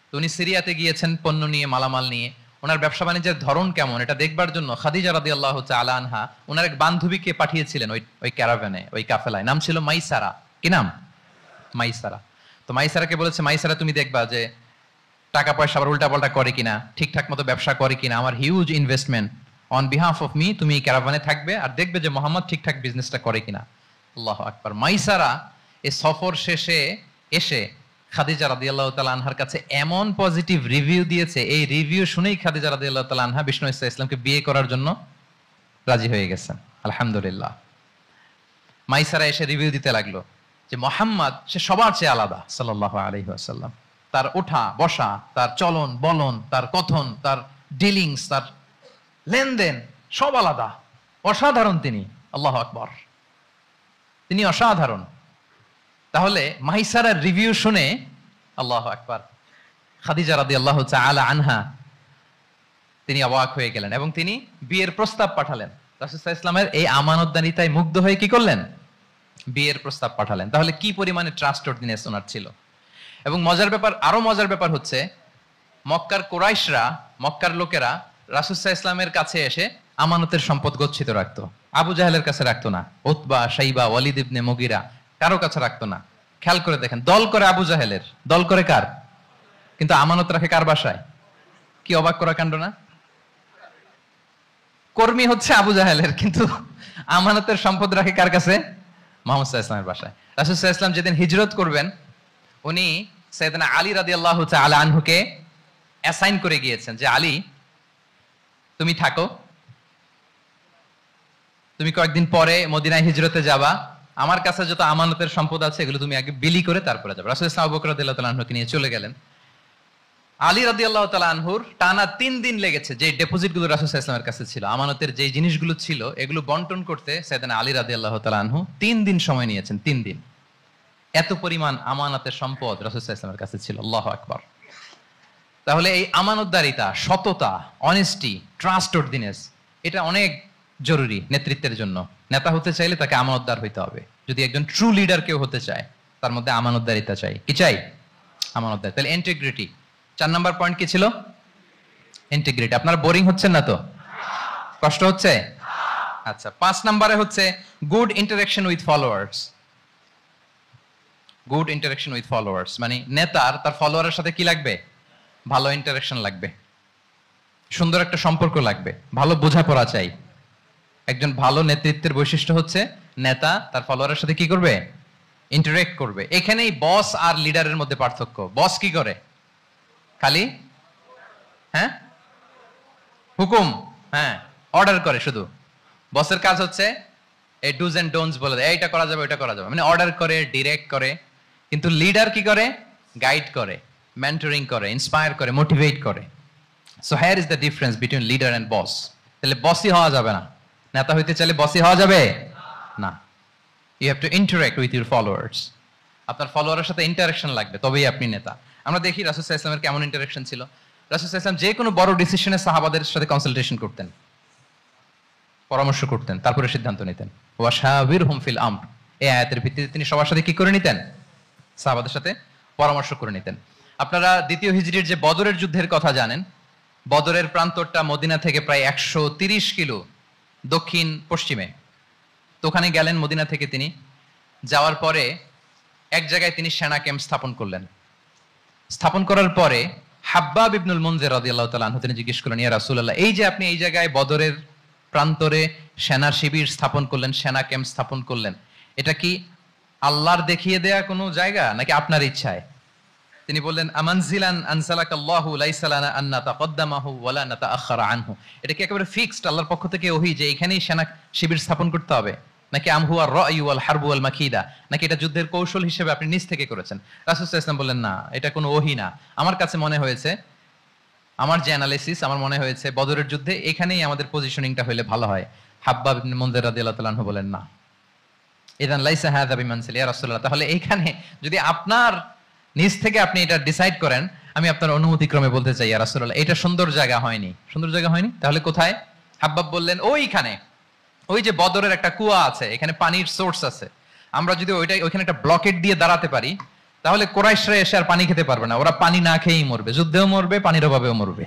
তো উনি সিরিয়াতে গিয়েছেন পণ্য নিয়ে, মালামাল নিয়ে। ওনার ব্যবসা বাণিজ্যের ধরন কেমন এটা দেখবার জন্য খাদিজা রাদিয়াল্লাহু তাআলা আনহা ওনার এক বান্ধবীকে পাঠিয়েছিলেন ওই ক্যারাভ্যানে, ওই কাফেলায়। নাম ছিল মাইসারা। কি নাম? মাইসারা। তো মাইসারাকে বলেছে, মাইসারা তুমি দেখবা যে টাকা পয়সা আবার উল্টাপাল্টা করে কিনা, ঠিকঠাক মতো ব্যবসা করে কিনা, আমার huge investment, on behalf of me তুমি এই ক্যারাভানে থাকবে আর দেখবে যে মোহাম্মদ ঠিকঠাক বিজনেসটা করে কিনা। আল্লাহু আকবার। মাইসারা এই সফর শেষে এসে খাদিজা রাদিয়াল্লাহু তাআলা আনহার কাছে এমন পজিটিভ রিভিউ দিয়েছে, এই রিভিউ শুনেই খাদিজা রাদিয়াল্লাহু তাআলা আনহা বিষ্ণু ইসলামকে বিয়ে করার জন্য রাজি হয়ে গেছেন। আলহামদুলিল্লাহ। মাইসারা এসে রিভিউ দিতে লাগলো যে মোহাম্মদ সে সবার চেয়ে আলাদা সাল্লাল্লাহু আলাইহি ওয়াসাল্লাম। তার ওঠা বসা, তার চলন বলন, তার কথন, তার ডিলিংস, তার লেনদেন সব আলাদা, অসাধারণ তিনি। আল্লাহু আকবার। তিনি অসাধারণ। তাহলে মাইসারার রিভিউ শুনে আল্লাহু আকবার খাদিজা রাদিয়াল্লাহু তাআলা আনহা তিনি অবাক হয়ে গেলেন এবং তিনি বিয়ের প্রস্তাব পাঠালেন। রাসূল সাল্লাল্লাহু আলাইহি ওয়াসাল্লামের এই আমানতদারিতায় মুগ্ধ হয়ে কি করলেন? বিয়ের প্রস্তাব পাঠালেন। তাহলে কি পরিমাণে ট্রাস্টওয়ার্দিনেস ওনার ছিল। এবং মজার ব্যাপার, আরো মজার ব্যাপার হচ্ছে, মক্কার কুরাইশরা, মক্কার লোকেরা রাসূল সাল্লাল্লাহু আলাইহি ওয়াসাল্লামের কাছে এসে আমানতের সম্পদ গচ্ছিত রাখতো। আবু জাহেলের কাছে রাখতো না, উতবা, শাইবা, ওয়ালিদ ইবনে মুগিরা কারো কাছে রাখতো না। খেয়াল করে দেখেন, দল করে আবু জাহেলের, দল করে কার? কিন্তু আমানত রাখে কার বাসায়? কি অবাক করা কাণ্ড না? কর্মী হচ্ছে আবু জাহেলের, কিন্তু আমানতের সম্পদ রাখে কার কাছে? মুহাম্মদ সাল্লাল্লাহু আলাইহি ওয়াসাল্লামের বাসায়। রাসূল সাল্লাল্লাহু আলাইহি ওয়াসাল্লাম যেদিন হিজরত করবেন, উনি সাইয়েদনা আলী রাদিয়াল্লাহু তাআলা আনহুকে অ্যাসাইন করে গিয়েছেন যে আলী তুমি থাকো, তুমি কয়েকদিন পরে মদিনায় হিজরতে যাবা, আমার কাছে যত আমানতের সম্পদ আছে এগুলো তুমি আগে বিলি করে তারপরে যাবে। রাসূল সাল্লাল্লাহু আবু বকর রাদিয়াল্লাহু তাআলা আনহুকে নিয়ে চলে গেলেন। আলী রাদিয়াল্লাহু তাআলা আনহুর টানা 3 দিন লেগেছে যে ডেপোজিট গুলো রাসূল সাল্লাল্লাহু আলাইহি ওয়াসাল্লামের কাছে ছিল, আমানতের যে জিনিসগুলো ছিল এগুলো বন্টন করতে সাইয়েদনা আলী রাদিয়াল্লাহু তাআলা আনহু 3 দিন সময় নিয়েছেন। 3 দিন। এত পরিমাণ আমানতের সম্পদ রাসূল সাল্লাল্লাহু আলাইহি ওয়াসাল্লামের কাছে ছিল। আল্লাহু আকবার। তাহলে এই আমানতদারিতা, সততা, অনেস্টি, ট্রাস্টওয়ার্দিনেস এটা অনেক জরুরি নেতৃত্বের জন্য। নেতা হতে চাইলে তাকে আমানতদার হইতে হবে। যদি একজন ট্রু লিডার কেউ হতে চায়, তার মধ্যে আমানতদারিতা চাই। কি চাই? আমানতদারিতা। তাহলে ইন্টিগ্রিটি। 4 নাম্বার পয়েন্ট কি ছিল? ইন্টিগ্রিটি। আপনারা বোরিং হচ্ছেন না তো? কষ্ট হচ্ছে? আচ্ছা, 5 নম্বরে হচ্ছে good interaction with followers. Good interaction with followers মানে নেতার তার ফলোয়ারের সাথে কি লাগবে? ভালো ইন্টারঅ্যাকশন লাগবে, সুন্দর একটা সম্পর্ক লাগবে, ভালো বোঝাপড়া চাই। একজন ভালো নেতৃত্বের বৈশিষ্ট্য হচ্ছে নেতা তার ফলোয়ারের সাথে কি করবে? ইন্টারঅ্যাক্ট করবে। এখানেই বস আর লিডারের মধ্যে পার্থক্য। বস কি করে? খালি হুকুম, অর্ডার করে শুধু। বসের কাজ হচ্ছে এই ডুজ এন্ড ডোন্টস বলে দেয়, এইটা করা যাবে ওইটা করা যাবে, মানে অর্ডার করে, ডিরেক্ট করে। কিন্তু লিডার কি করে? গাইড করে, মেন্টরিং করে, ইন্সপায়ার করে, মোটিভেট করে। So here is the difference between leader and boss. তাহলে বসই হওয়া যাবে না। নেতা হইতে চাইলে বসই হওয়া যাবে না। You have to interact with your followers. আপনার ফলোয়ারের সাথে ইন্টারাকশন লাগবে, তবেই আপনি নেতা। আমরা দেখি রাসূল সাল্লাল্লাহু আলাইহি ওয়াসাল্লামের কেমন ইন্টারাকশন ছিল। রাসূল সাল্লাল্লাহু আলাইহি ওয়াসাল্লাম যে কোনো বড় ডিসিশনে সাহাবাদের সাথে কনসালটেশন করতেন, পরামর্শ করতেন, তারপরে সিদ্ধান্ত নিতেন। ওয়াশাবিরহুম ফিল আমর, এই আয়াতের ভিত্তিতে তিনি সবার সাথে কি করে নিতেন? সাহাবাদের সাথে পরামর্শ করে নিতেন। আপনারা দ্বিতীয় হিজরির যে বদরের যুদ্ধের কথা জানেন। বদরের প্রান্তরটা মদিনা থেকে প্রায় 130 কিলো দক্ষিণ পশ্চিমে। তো ওখানে গেলেন মদিনা থেকে তিনি। যাওয়ার পরে এক জায়গায় তিনি সেনা ক্যাম্প স্থাপন করলেন। স্থাপন করার পরে হাব্বাব ইবনুল মুনজির রাদিয়াল্লাহু তাআলা আনহু তিনি জিজ্ঞেস করলেন, ইয়া রাসূলুল্লাহ, এই যে আপনি এই জায়গায় বদরের প্রান্তরে সেনা শিবির স্থাপন করলেন, সেনা ক্যাম্প স্থাপন করলেন, এটা কি আল্লাহর দেখিয়ে দেয়া কোনো জায়গা নাকি আপনার ইচ্ছায়? তিনি বললেন, আমানজিলান আনসালাকাল্লাহু লাইসা লানা আন নাতাকদ্দামাহু ওয়ালা নাতাআখারা আনহু। এটা কি একেবারে ফিক্সড আল্লাহর পক্ষ থেকে ওহী যে এখানেই সেনা শিবির স্থাপন করতে হবে, নাকি আমহুয়া রায়ু ওয়াল হারবু ওয়াল মাকিদা, নাকি এটা যুদ্ধের কৌশল হিসেবে আপনি নিজ থেকে করেছেন? রাসূল সাল্লাল্লাহু আলাইহি ওয়াসাল্লাম বললেন, না, এটা কোনো ওহী না, আমার কাছে মনে হয়েছে, আমার যে অ্যানালিসিস, আমার মনে হয়েছে বদরের যুদ্ধে এখানেই আমাদের পজিশনিংটা হইলে ভালো হয়। হাব্বাব ইবনে মুনজির রাদিয়াল্লাহু তাআলা আনহু বলেন, না, ইদান লাইসা হাযা বিমানসিল ইয়া রাসূলুল্লাহ, তাহলে এইখানে যদি আপনার নিজ থেকে আপনি এটা ডিসাইড করেন, আমি আপনার অনুমতি ক্রমে বলতে চাই ইয়া রাসূলুল্লাহ, এটা সুন্দর জায়গা হয়নি। সুন্দর জায়গা হয়নি? তাহলে কোথায়? হাব্বাব বললেন, ওইখানে, ওই যে বদরের একটা কুয়া আছে, এখানে পানির সোর্স আছে, আমরা যদি ওইখানে একটা ব্লকেট দিয়ে দাঁড়াতে পারি, তাহলে কুরাইশরা এসে আর পানি খেতে পারবে না, ওরা পানি না খেয়েই মরবে, যুদ্ধেও মরবে, পানির অভাবেও মরবে।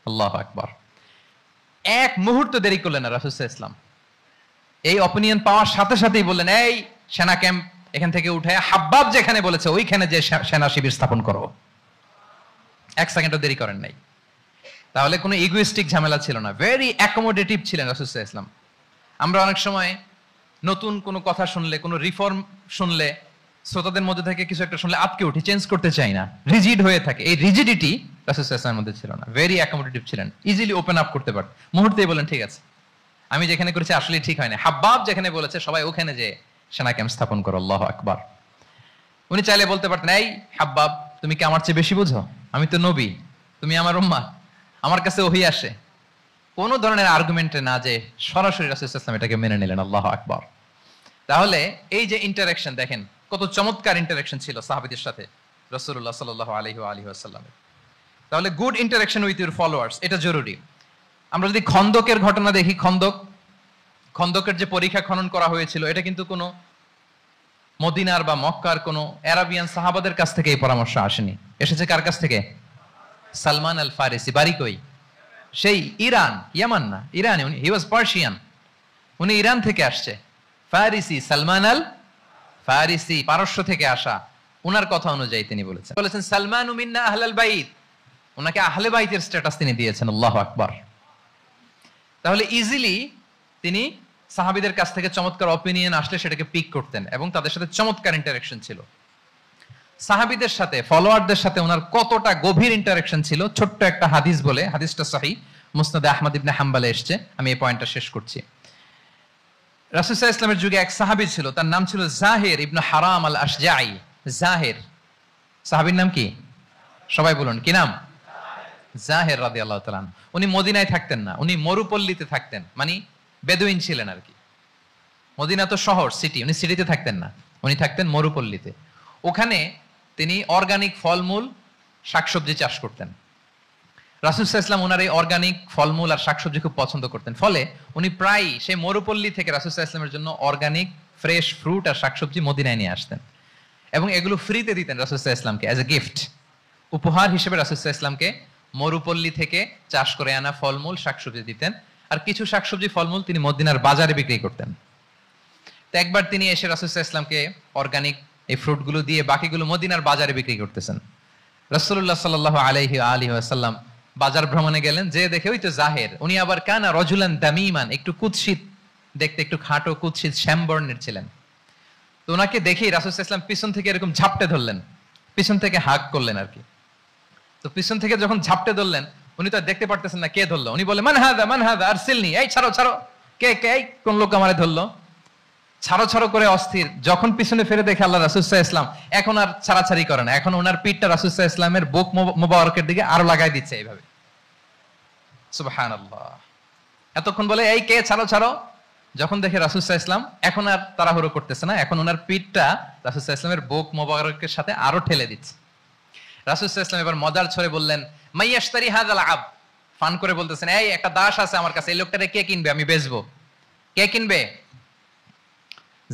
আল্লাহু আকবার। এক মুহূর্ত দেরি করলেন না রাসূল সাল্লাল্লাহু আলাইহি ওয়াসাল্লাম, এই অপিনিয়ন পাওয়ার সাথে সাথেই বললেন, এই সেনা ক্যাম্প এখান থেকে উঠে হাব্বাব যেখানে বলেছে ওইখানে যে সেনা শিবির স্থাপন করো। এক সেকেন্ডও দেরি করেন নাই। তাহলে কোনো ইগোইস্টিক ঝামেলা ছিল না, ভেরি অ্যাকোমোডেটিভ ছিলেন রাসূল সাল্লাল্লাহু আলাইহি ওয়াসাল্লাম। আমরা অনেক সময় নতুন কোনো কথা শুনলে, কোনো রিফর্ম শুনলে, শ্রোতাদের মধ্যে থেকে কিছু একটা শুনলে আটকে উঠি, চেঞ্জ করতে চাই না, রিজিড হয়ে থাকে। এই রিজিডিটি রাসূল সাল্লাল্লাহু আলাইহি ওয়াসাল্লামের মধ্যে ছিল না, ভেরি অ্যাকোমোডেটিভ ছিলেন, ইজিলি ওপেন আপ করতে পারতেন। মুহূর্তেই বলেন, ঠিক আছে, আমি যেখানে করেছি আসলে ঠিক হয় না, হাব্বাব যেখানে বলেছে সবাই ওখানে যে সেনা ক্যাম্প স্থাপন করো। আল্লাহু আকবার। উনি চাইলে বলতে পারতেন, এই হাব্বাব, তুমি কি আমার চেয়ে বেশি বুঝো? আমি তো নবী, তুমি আমার উম্মাহ, আমার কাছে ওহী আসে। কোন ধরনের আর্গুমেন্টে না, যে সরাসরি রাসূল সাল্লাল্লাহু আলাইহি ওয়াসাল্লাম এটাকে মেনে নিলেন। আল্লাহু আকবার। তাহলে এই যে ইন্টারঅ্যাকশন, দেখেন কত চমৎকার ইন্টারঅ্যাকশন ছিল সাহাবীদের সাথে রাসূলুল্লাহ সাল্লাল্লাহু আলাইহি ওয়াসাল্লামের। তাহলে good interaction with your followers, এটা জরুরি। আমরা যদি খন্দকের ঘটনা দেখি, খন্দকের যে পরীক্ষা খনন করা হয়েছিল, এটা কিন্তু কোনো মদিনার বা মক্কার কোনো আরাবিয়ান সাহাবাদের কাছ থেকে এই পরামর্শ আসেনি, এসেছে কার কাছ থেকে? সালমান আল ফারিসি। বাড়ি কই? সেই ইরান, ইয়ামান না, ইরানে। উনি হি ওয়াজ পার্সিয়ান, উনি ইরান থেকে আসছে। ফারিসি, সালমান আল ফারিসি, পারস্য থেকে আসা। উনার কথা অনুযায়ী তিনি বলেছেন সালমানু মিন্না আহলাল বাইত, উনাকে আহলে বাইতের স্ট্যাটাস তিনি দিয়েছেন। আল্লাহু আকবার। তাহলে ইজিলি তিনি সাহাবীদের কাছ থেকে চমৎকার অপিনিয়ন আসলে সেটাকে পিক করতেন এবং তাদের সাথে চমৎকার ইন্টারঅ্যাকশন ছিল। সাহাবীদের সাথে, ফলোয়ারদের সাথে ওনার কতটা গভীর ইন্টারঅ্যাকশন ছিল, ছোট্ট একটা হাদিস বলে, হাদিসটা সহিহ মুসনাদে আহমদ ইবনে হাম্বলে এসেছে, আমি এই পয়েন্টটা শেষ করছি। রাসূল সাল্লাল্লাহু আলাইহি ওয়াসাল্লামের যুগে এক সাহাবী ছিল, তার নাম ছিল যাহির ইবনে হারাম আল আশজাঈ। যাহির, সাহাবীর নাম কি? সবাই বলুন, কি নাম? যাহির রাদিয়াল্লাহু তাআলা। উনি মদিনায় থাকতেন না, উনি মরুপল্লীতে থাকতেন, মানে বেদুইন ছিলেন আর কি। মদিনা তো শহর, সিটি, উনি সিটিতে থাকতেন না, উনি থাকতেন মরুপল্লীতে। ওখানে তিনি অর্গানিক ফলমূল, শাকসবজি চাষ করতেন। রাসূল সাল্লাল্লাহু আলাইহি ওয়াসাল্লাম ওনার এই অর্গানিক ফলমূল আর শাকসবজি খুব পছন্দ করতেন, ফলে উনি প্রায় সেই মরুপল্লী থেকে রাসূল সাল্লাল্লাহু আলাইহি ওয়াসাল্লামের জন্য অর্গানিক ফ্রেশ ফ্রুট আর শাকসবজি মদিনায় নিয়ে আসতেন এবং এগুলো ফ্রিতে দিতেন রাসূল সাল্লাল্লাহু আলাইহি ওয়াসাল্লামকে অ্যাজ এ গিফট, উপহার হিসেবে। রাসূল সাল্লাল্লাহু আলাইহি ওয়াসাল্লামকে মরুপল্লী থেকে চাষ করে আনা ফলমূল, শাকসবজি দিতেন, আর কিছু শাকসবজি ফলমূল তিনি মদিনার বাজারে বিক্রি করতেন। তো একবার তিনি এসে রাসূল সাল্লাল্লাহু আলাইহি ওয়াসাল্লামকে অর্গানিক এই ফ্রুটগুলো দিয়ে বাকিগুলো মদিনার বাজারে বিক্রি করতেছেন। রাসূলুল্লাহ সাল্লাল্লাহু আলাইহি ওয়াসাল্লাম বাজার ভ্রমণে গেলেন, যে দেখে ওই তো যাহির, উনি আবার কানা রাজুলান দামিমান, একটু কুৎসিত দেখতে, একটু খাটো কুৎসিত শ্যামবর্ণের ছিলেন। তো ওনাকে দেখেই রাসূল সাল্লাল্লাহু আলাইহি ওয়াসাল্লাম পিছন থেকে এরকম ঝাপটে ধরলেন, পিছন থেকে হাগ করলেন আর কি। তো পিছন থেকে যখন ঝাপটে ধরলেন, উনি তো দেখতে পারতেছেন না কে ধরলো। উনি বলে, মান হাদা আরসিলনি, এই ছাড়ো ছাড়ো, কে কে, কোন লোক আমারে ধরলো, ছাড়ো ছাড়ো করে অস্থির। যখন পিছনে ফিরে দেখে আল্লাহ, রাসূল সাল্লাল্লাহু আলাইহি ওয়াসাল্লাম এখন আর ছাড়াছাড়ি করে না, এখন ওনার পিঠটা রাসূল সাল্লাল্লাহু আলাইহি ওয়াসাল্লামের বুক মোবারকের দিকে আরো লাগাই দিচ্ছে এইভাবে। সুবহানাল্লাহ। এতক্ষণ বলে, এই কে, ছাড়ো ছাড়ো। যখন দেখে রাসূল সাল্লাল্লাহু আলাইহি ওয়াসাল্লাম এখন আর তাড়াহুড়ো করতেছে না, এখন ওনার পিঠটা রাসূল সাল্লাল্লাহু আলাইহি ওয়াসাল্লামের বুক মোবারকের সাথে আরো ঠেলে দিচ্ছে। রাসূল সাল্লাল্লাহু আলাইহি ওয়াসাল্লাম এবার মজার ছলে বললেন, মাইয়াশতারি হাযাল আব, ফান করে বলতেছেন, এই একটা দাস আছে আমার কাছে, এই লোকটারে কে কিনবে, আমি বেচবো, কে কিনবে?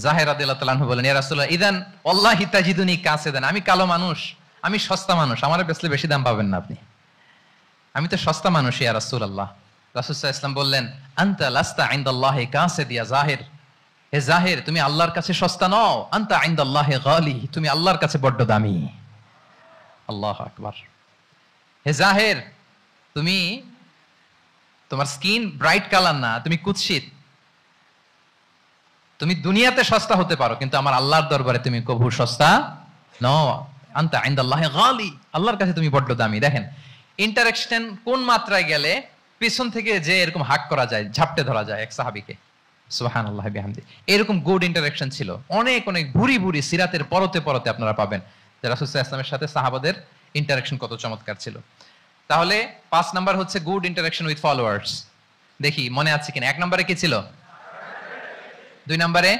যাহির রাদিয়াল্লাহু তাআলা আনহু বলেন, ইয়া রাসূলুল্লাহ ইদান ওয়াল্লাহি তাজিদুনি কাসিদান, আমি কালো মানুষ, আমি সস্তা মানুষ, আমারে বেচলে বেশি দাম পাবেন না আপনি, আমি তো সস্তা মানুষ ইয়া রাসূলুল্লাহ। রাসূল সাল্লাল্লাহু আলাইহি ওয়াসাল্লাম বললেন, আনতা লাস্তা ইনদাল্লাহি কাসিদ ইয়া যাহির, হে যাহির, তুমি আল্লাহর কাছে সস্তা নও, আনতা ইনদাল্লাহি গালি, তুমি আল্লাহর কাছে বড্ড দামি। আল্লাহু আকবার। হে জাহের, তুমি তোমার স্কিন ব্রাইট কালার না, তুমি কুৎসিত। তুমি দুনিয়াতে সস্তা হতে পারো, কিন্তু আমার আল্লাহর দরবারে তুমি কবু সস্তা নও। আনতা ইনদাল্লাহি গালি, আল্লাহর কাছে তুমি বড্ড দামি। দেখেন ইন্টারেকশন কোন মাত্রায় গেলে পিছন থেকে যে এরকম হাক করা যায়, ঝাপটে ধরা যায় এক সাহাবীকে। সুবহানাল্লাহি বিহামদি। এরকম গুড ইন্টারেকশন ছিল। অনেক অনেক ভুরি ভুরি সিরাতের পরতে পরতে আপনারা পাবেন যে রাসূল সাল্লাল্লাহু আলাইহি ওয়াসাল্লামের সাথে সাহাবাদের ইন্টারেকশন কত চমৎকার ছিল। তাহলে 5 নাম্বার হচ্ছে গুড ইন্টারেকশন উইথ ফলোয়ার্স। দেখি মনে আছে কিনা। 1 নম্বরে কি ছিল? 2 নম্বরে,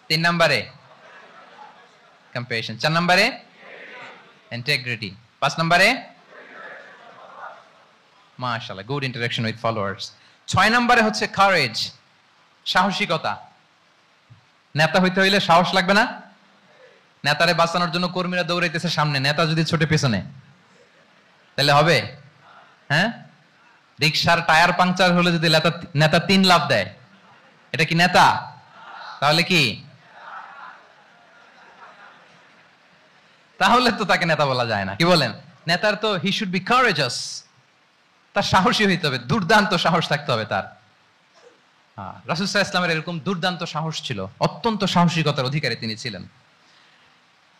3 নম্বরে কম্প্যাশন, 4 নম্বরে ইন্টিগ্রিটি, 5 নম্বরে মাশাআল্লাহ গুড ইন্টারেকশন উইথ ফলোয়ার্স। 6 নম্বরে হচ্ছে কারেজ, সাহসিকতা। নেতা হইতে হইলে সাহস লাগবে না? নেতারে বাঁচানোর জন্য কর্মীরা দৌড়াইতেছে সামনে, নেতা যদি ছোটে পেছনে, তাহলে হবে? হ্যাঁ, রিকশার টায়ার পাংচার হলে যদি নেতা 3 লাফ দেয়, এটা কি নেতা? তাহলে কি? তাহলে তো তাকে নেতা বলা যায় না। কি বলেন? নেতার তো হি শুড বি কারেজাস, তার সাহসী হইতে হবে, দুর্দান্ত সাহস থাকতে হবে তার। রাসূল সাল্লাল্লাহু আলাইহি ওয়াসাল্লামের এরকম দুর্দান্ত সাহস ছিল, অত্যন্ত সাহসিকতার অধিকারী তিনি ছিলেন।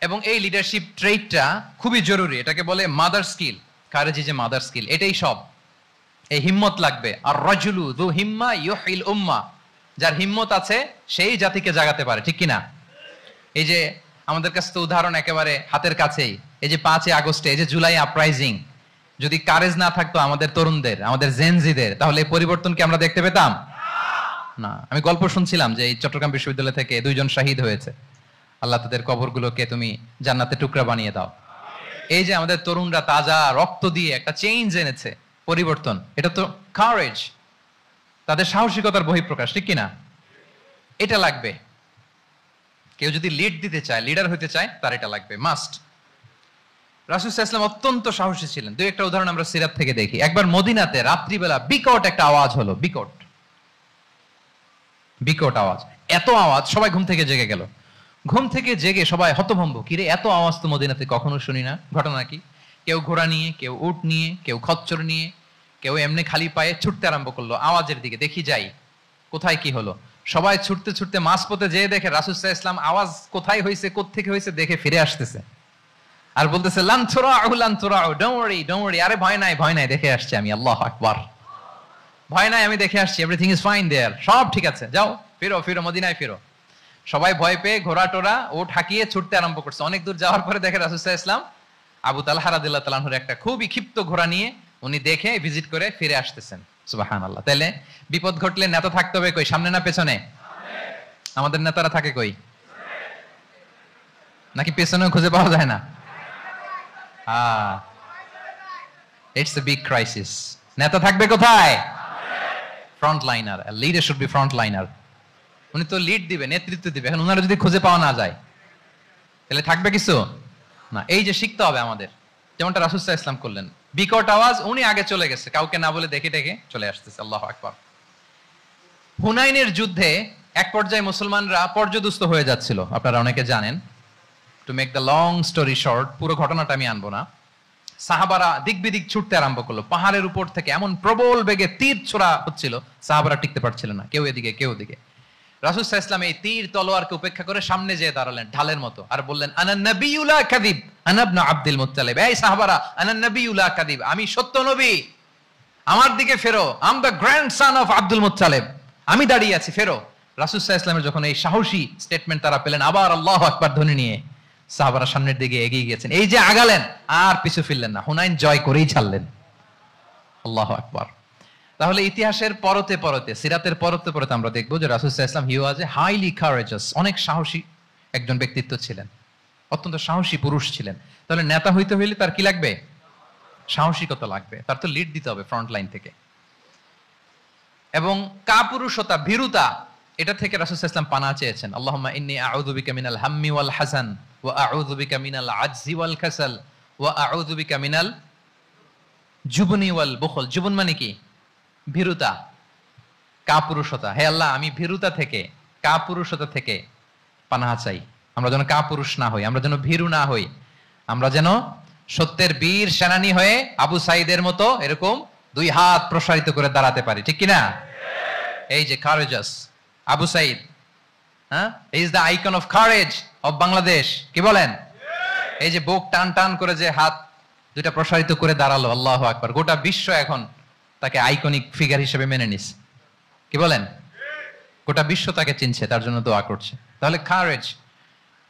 এবং এই লিডারশিপ ট্রেটটা খুবই জরুরি, এটাকে বলে mother skill. Courage is a mother skill, এটাই সব। এই হিম্মত লাগবে। আর রাজুলু যু হিম্মা ইউহিল উম্মা, যার হিম্মত আছে সেই জাতিকে জাগাতে পারে, ঠিক কিনা? এই যে আমাদের কাছে তো উদাহরণ একেবারে হাতের কাছেই, এই যে 5 আগস্টে, এই যে জুলাই আপরাইজিং, যদি কারেজ না থাকতো আমাদের তরুণদের, আমাদের জেনজিদের, তাহলে এই পরিবর্তন কি আমরা দেখতে পেতাম? না। আমি গল্প শুনছিলাম যে এই চট্টগ্রাম বিশ্ববিদ্যালয় থেকে 2 জন শহীদ হয়েছে। আল্লাহ তাদের কবরগুলোকে তুমি জান্নাতে টুকরা বানিয়ে দাও। এই যে আমাদের তরুণরা তাজা রক্ত দিয়ে একটা চেঞ্জ এনেছে, পরিবর্তন, এটা তো কারেজ, তাদের সাহসিকতার বহিঃপ্রকাশ, ঠিক কিনা? এটা লাগবে। কেউ যদি লিড দিতে চায়, লিডার হতে চায়, তার এটা লাগবে, মাস্ট। রাসূল সাল্লাল্লাহু আলাইহি ওয়াসাল্লাম অত্যন্ত সাহসী ছিলেন। 2-1টা উদাহরণ আমরা সিরাত থেকে দেখি। একবার মদিনাতে রাত্রিবেলা বিকট একটা আওয়াজ হলো, বিকট বিকট আওয়াজ, এত আওয়াজ সবাই ঘুম থেকে জেগে গেল। ঘুম থেকে জেগে সবাই হতভম্ব, কিরে এত আওয়াজ তো মদিনাতে কখনো শুনি না। ঘটনা কি? কেউ ঘোড়া নিয়ে, কেউ উট নিয়ে, কেউ খচ্চর নিয়ে, কেউ এমনি খালি পায়ে ছুটতে আরম্ভ করলো আওয়াজের দিকে, দেখি যাই কোথায় কি হলো। সবাই ছুটতে ছুটতে মাঝপথে যেয়ে দেখে রাসূল সাল্লাল্লাহু আলাইহি ওয়াসাল্লাম আওয়াজ কোথায় হয়েছে, কোত্থেকে হয়েছে দেখে ফিরে আসতেছে আর বলতেছে লান তুরাউ লান তুরাউ, ডোন্ট ওয়ারি ডোন্ট ওয়ারি, আরে ভয় নাই ভয় নাই, দেখে আসছি আমি, আল্লাহু আকবার, ভয় নাই আমি দেখে আসছি, এভরিথিং ইজ ফাইন দেয়ার, সব ঠিক আছে, যাও ফিরো ফিরো মদিনায় ফিরো। সবাই ভয় পেয়ে ঘোড়া টোরা ও ঠাকিয়ে ছুটতে আরম্ভ করছে। অনেক দূর যাওয়ার পরে দেখে রাসূল সাল্লাল্লাহু আলাইহি ওয়াসাল্লাম আবু তালহা রাদিয়াল্লাহু তাআলা আনহুর একটা খুবই ক্ষিপ্ত ঘোড়া নিয়ে উনি দেখে ভিজিট করে ফিরে আসতেছেন। সুবহানাল্লাহ। তাহলে বিপদ ঘটলে নেতা থাকতে হবে কই? সামনে না পেছনে? আমাদের নেতারা থাকে কই? নাকি পেছনেও খুঁজে পাওয়া যায় না? It's a big crisis. নেতা থাকবে কোথায়? Front liner. Leader should be front liner. উনি তো লিড দিবে, নেতৃত্ব দিবে। এখন ওনারা যদি খুঁজে পাওয়া না যায় তাহলে থাকবে কিছু না। এই যে শিখতে হবে আমাদের, যেমনটা রাসূল সাল্লাল্লাহু আলাইহি ওয়াসাল্লাম করলেন। বিকট আওয়াজ, উনি আগে চলে গেছে, কাউকে না বলে দেখে দেখে চলে আসতেছে। আল্লাহু আকবার। হুনাইনের যুদ্ধে এক পর্যায়ে মুসলমানরা পর্যদুস্ত হয়ে যাচ্ছিল, আপনারা অনেকে জানেন। To make the long story short, পুরো ঘটনাটা আমি আনবো না। সাহাবারা দিক বিদিক ছুটতে আরম্ভ করলো। পাহাড়ের উপর থেকে এমন প্রবল বেগে তীর ছোড়া হচ্ছিল, সাহাবারা টিকতে পারছিল না, কেউ এদিকে কেউ ওদিকে। রাসূল সাল্লাল্লাহু আলাইহি ওয়াসাল্লাম এই তীর তলোয়ারকে উপেক্ষা করে সামনে যেয়ে দাঁড়ালেন ঢালের মতো, আর বললেন আনা নাবিয়্যু লা কাযিব আনা ইবনু আব্দুল মুত্তালিব। এই সাহাবারা, আনা নাবিয়্যু লা কাযিব, আমি সত্য নবী, আমার দিকে ফেরো, I am the grandson of Abdul Muttalib, আমি দাঁড়িয়ে আছি, ফেরো। রাসূল সাল্লাল্লাহু আলাইহি ওয়াসাল্লামের যখন এই সাহসী স্টেটমেন্ট তারা পেলেন, আবার আল্লাহু আকবার ধ্বনি নিয়ে সাহাবারা সামনের দিকে এগিয়ে গেছেন। এই যে আগালেন, আর পিছু ফিরলেন না, হুনাইন জয় করেই ছাড়লেন। আল্লাহু আকবার। তাহলে ইতিহাসের পরতে পরতে, সিরাতের পরতে পরতে আমরা দেখবো যে রাসূল সাল্লাল্লাহু আলাইহি ওয়াসাল্লাম হি ওয়াজ এ হাইলি কারেজাস, অনেক সাহসী একজন ব্যক্তিত্ব ছিলেন, অত্যন্ত সাহসী পুরুষ ছিলেন। তাহলে নেতা হইতে হইলে তার কি লাগবে? সাহসিকতা লাগবে, তার তো লিড দিতে হবে ফ্রন্ট লাইন থেকে। এবং কাপুরুষতা, ভীরুতা, এটা থেকে রাসূল সাল্লাল্লাহু আলাইহি ওয়াসাল্লাম পানাহ চেয়েছেন। আল্লাহুম্মা ইন্নী আউযু বিকা মিনাল হাম্মি ওয়াল হাসান ওয়া আউযু বিকা মিনাল আজজি ওয়াল কাসাল ওয়া আউযু বিকা মিনাল জুবনি ওয়াল বুখল। জুবন মানে কি? ভীরুতা, কাপুরুষতা। হে আল্লাহ, আমি ভীরুতা থেকে, কাপুরুষতা থেকে পানাহ চাই। আমরা যেন কাপুরুষ না হই, আমরা যেন ভীরু না হই, আমরা যেন সত্যের বীর সেনানী হয়ে আবু সাইদের মতো এরকম দুই হাত প্রসারিত করে দাঁড়াতে পারি, ঠিক কিনা? এই যে কারেজাস আবু সাইদ, হ্যাঁ, is the icon of courage of Bangladesh, কি বলেন? এই যে বুক টান টান করে যে হাত দুইটা প্রসারিত করে দাঁড়ালো, আল্লাহু আকবার, গোটা বিশ্ব এখন তাকে আইকনিক ফিগার হিসেবে মেনে নিস, কি বলেন? গোটা বিশ্ব তাকে চিনছে, তার জন্য দোয়া করছে। তাহলে courage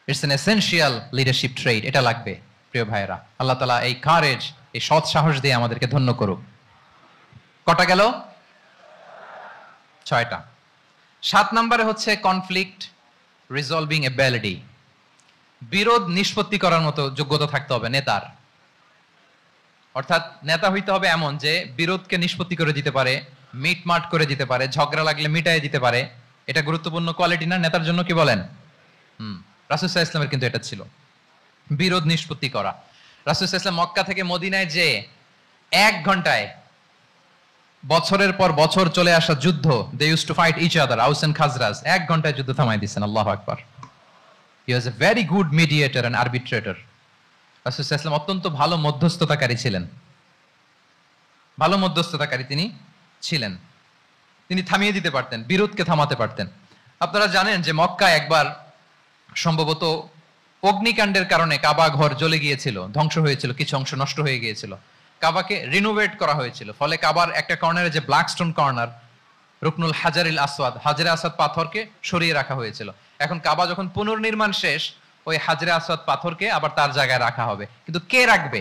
it's an essential leadership trade, এটা লাগবে প্রিয় ভাইয়েরা। আল্লাহ তাআলা এই কারেজ, এই সৎ সাহস দিয়ে আমাদেরকে ধন্য করুক। কটা গেল? 6টা। 7 নম্বরে হচ্ছে কনফ্লিক্ট রিজলভিং এবিলিটি। বিরোধ নিষ্পত্তি করার মতো যোগ্যতা থাকতে হবে নেতার। অর্থাৎ নেতা হইতে হবে এমন যে বিরোধকে নিষ্পত্তি করে দিতে পারে, মিটমাট করে দিতে পারে, ঝগড়া লাগলে মিটাই দিতে পারে। এটা গুরুত্বপূর্ণ কোয়ালিটি না নেতার জন্য, কি বলেন? রাসূল সাল্লাল্লাহু আলাইহি ওয়াসাল্লামের কিন্তু এটা ছিল, বিরোধ নিষ্পত্তি করা। রাসূল সাল্লাল্লাহু আলাইহি ওয়াসাল্লাম মক্কা থেকে মদিনায় যে 1 ঘন্টায় বছরের পর বছর চলে আসা যুদ্ধ, they use to fight each other, Aus and Khazraj, 1 ঘন্টায় যুদ্ধ থামাই দিয়েছেন। আল্লাহু আকবার। He was a very good mediator and arbitrator. রাসূল সাল্লাল্লাহু আলাইহি ওয়াসাল্লাম অত্যন্ত ভালো মধ্যস্থতাকারী ছিলেন, ভালো মধ্যস্থতাকারী তিনি ছিলেন। তিনি থামিয়ে দিতে পারতেন, বিরোধকে থামাতে পারতেন। আপনারা জানেন যে মক্কায় একবার সম্ভবত অগ্নিকাণ্ডের কারণে কাবা ঘর জ্বলে গিয়েছিল, ধ্বংস হয়েছিল, কিছু অংশ নষ্ট হয়ে গিয়েছিল। কাবাকে রিনোভেট করা হয়েছিল, ফলে কাবার একটা কর্নারে যে ব্ল্যাক স্টোন কর্নার, রুকনুল হাজারিল আসওয়াদ, হাজরে আসওয়াদ পাথরকে সরিয়ে রাখা হয়েছিল। এখন কাবা যখন পুনর্নির্মাণ শেষ, ওই হাজরে আসওয়াদ পাথরকে আবার তার জায়গায় রাখা হবে। কিন্তু কে রাখবে?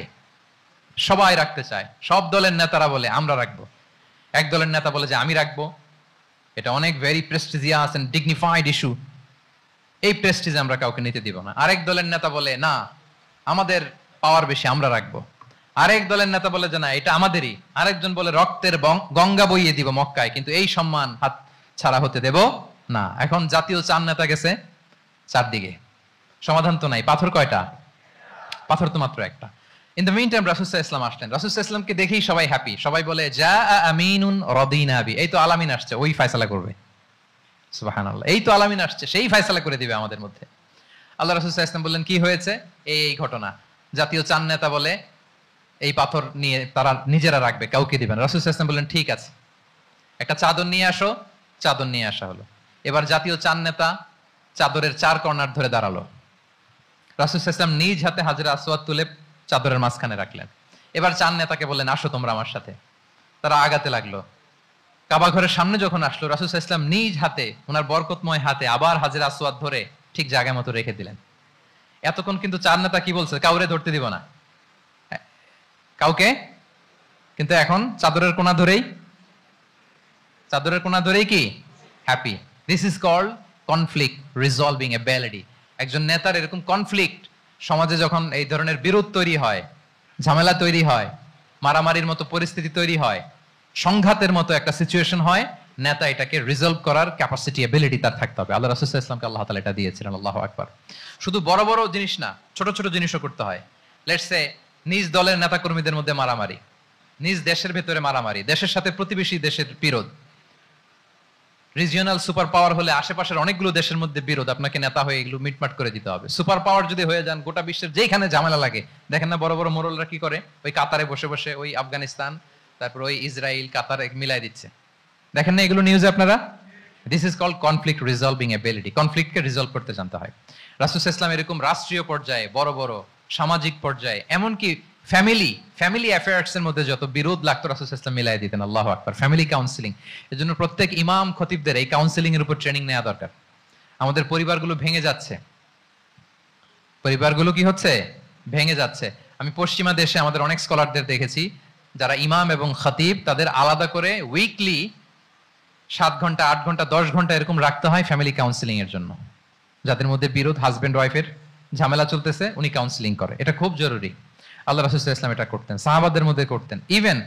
সবাই রাখতে চায়, সব দলের নেতারা বলে আমরা রাখবো। এক দলের নেতা বলে যে আমি রাখবো, এটা অনেক very prestigious and dignified issue, এই প্রেস্টিজ আমরা কাউকে নিতে দিব না। আরেক দলের নেতা বলে না, আমাদের পাওয়ার বেশি, আমরা রাখবো। আরেক দলের নেতা বলে যে না, এটা আমাদেরই। আরেকজন বলে রক্তের গঙ্গা বইয়ে দিব মক্কায়, কিন্তু এই সম্মান হাত ছাড়া হতে দেব না। এখন জাতীয় 4 নেতা গেছে চারদিকে, সমাধান তো নাই। পাথর কয়টা? পাথর তো মাত্র একটা। ইন দ্য মিন টাইম রাসূল সাল্লাল্লাহু আলাইহি ওয়াসাল্লাম আসলেন। রাসূল সাল্লাল্লাহু আলাইহি ওয়াসাল্লামকে দেখেই সবাই হ্যাপি, সবাই বলে যা আমিনুন রাদিনা বি, এই তো আলামিন আসছে, ওই ফয়সালা করবে। সুবহানাল্লাহ, এই তো আলামিন আসছে, সেই ফয়সালা করে দিবে আমাদের মধ্যে। আল্লাহ রাসূল সাল্লাল্লাহু আলাইহি ওয়াসাল্লাম বললেন কি হয়েছে? এই ঘটনা। জাতীয় 4 নেতা বলে এই পাথর নিয়ে তারা নিজেরা রাখবে, কাউকে দিবেন। রাসূল সাল্লাল্লাহু আলাইহি ওয়াসাল্লাম বললেন ঠিক আছে, একটা চাদর নিয়ে আসো। চাদর নিয়ে আসা হলো। এবার জাতীয় 4 নেতা চাদরের 4 কর্নার ধরে দাঁড়ালো। রাসূল সাল্লাল্লাহু আলাইহি ওয়াসাল্লাম নিজ হাতে হাজরে আসওয়াদ তুলে চাদরের মাঝখানে রাখলেন। এবার 4 নেতাকে বললেন আসো তোমরা আমার সাথে। তারা আগাতে লাগলো। কাবা ঘরের সামনে যখন আসলো, রাসূল সাল্লাল্লাহু আলাইহি ওয়াসাল্লাম নিজ হাতে, ওনার বরকতময় হাতে আবার হাজরে আসওয়াদ ধরে ঠিক জায়গা মতো রেখে দিলেন। এতক্ষণ কিন্তু 4 নেতা কি বলছে? কাউরে ধরতে দিব না, কাউকে। কিন্তু এখন চাদরের কোনা ধরেই কি happy. This is called conflict resolving ability. একজন নেতার এরকম কনফ্লিক্ট, সমাজে যখন এই ধরনের বিরোধ তৈরি হয়, ঝামেলা তৈরি হয়, মারামারির মতো পরিস্থিতি তৈরি হয়, সংঘাতের মতো একটা সিচুয়েশন হয়, নেতা এটাকে রিজলভ করার ক্যাপাসিটি, এবিলিটি তার থাকতে হবে। আল্লাহ রাসূল সাল্লাল্লাহু আলাইহি ওয়াসাল্লামকে আল্লাহ তাআলা এটা দিয়েছিলেন। আল্লাহু আকবার। শুধু বড় বড় জিনিস না, ছোট ছোট জিনিসও করতে হয়। লেটস সে নিজ দলের নেতা কর্মীদের মধ্যে মারামারি, নিজ দেশের ভেতরে মারামারি, দেশের সাথে প্রতিবেশী দেশের বিরোধ, রিজিওনাল সুপার পাওয়ার হলে আশেপাশের অনেকগুলো দেশের মধ্যে বিরোধ, আপনাকে নেতা হয়ে এগুলো মিটমাট করে দিতে হবে। সুপার পাওয়ার যদি হয়ে যান, গোটা বিশ্বের যেখানে ঝামেলা লাগে, দেখেন না বড় বড় মোড়লরা কি করে? ওই কাতারে বসে বসে ওই আফগানিস্তান, তারপর ওই ইসরায়েল, কাতার মিলাই দিচ্ছে, দেখেন না এগুলো নিউজে আপনারা? This is called conflict resolving ability. কনফ্লিক্টকে রিজলভ করতে জানতে হয়। রাসূল সাল্লাল্লাহু আলাইহি ওয়াসাল্লাম এরকম রাষ্ট্রীয় পর্যায়ে, বড় বড় সামাজিক পর্যায়ে, এমনকি ফ্যামিলি অ্যাফেয়ার্স এর মধ্যে যত বিরোধ লাগতো, রাসূল সাল্লাল্লাহু আলাইহি ওয়াসাল্লাম মিলাই দিতেন। আল্লাহু আকবার। ফ্যামিলি কাউন্সিলিং, এজন্য প্রত্যেক ইমাম খতিবদের এই কাউন্সিলিং এর উপর ট্রেনিং নেওয়া দরকার। আমাদের পরিবারগুলো ভেঙে যাচ্ছে, পরিবারগুলো কি হচ্ছে? ভেঙে যাচ্ছে। আমি পশ্চিমা দেশে আমাদের অনেক স্কলারদের দেখেছি, যারা ইমাম এবং খতিব, তাদের আলাদা করে উইকলি 7 ঘন্টা, 8 ঘন্টা, 10 ঘন্টা এরকম রাখতে হয় ফ্যামিলি কাউন্সিলিং এর জন্য। যাদের মধ্যে বিরোধ, হাজবেন্ড ওয়াইফের ঝামেলা চলতেছে, উনি কাউন্সিলিং করে। এটা খুব জরুরি। আল্লাহ রাসূল সাল্লাল্লাহু আলাইহি ওয়াসাল্লাম এটা করতেন, সাহাবাদের মধ্যে করতেন, ইভেন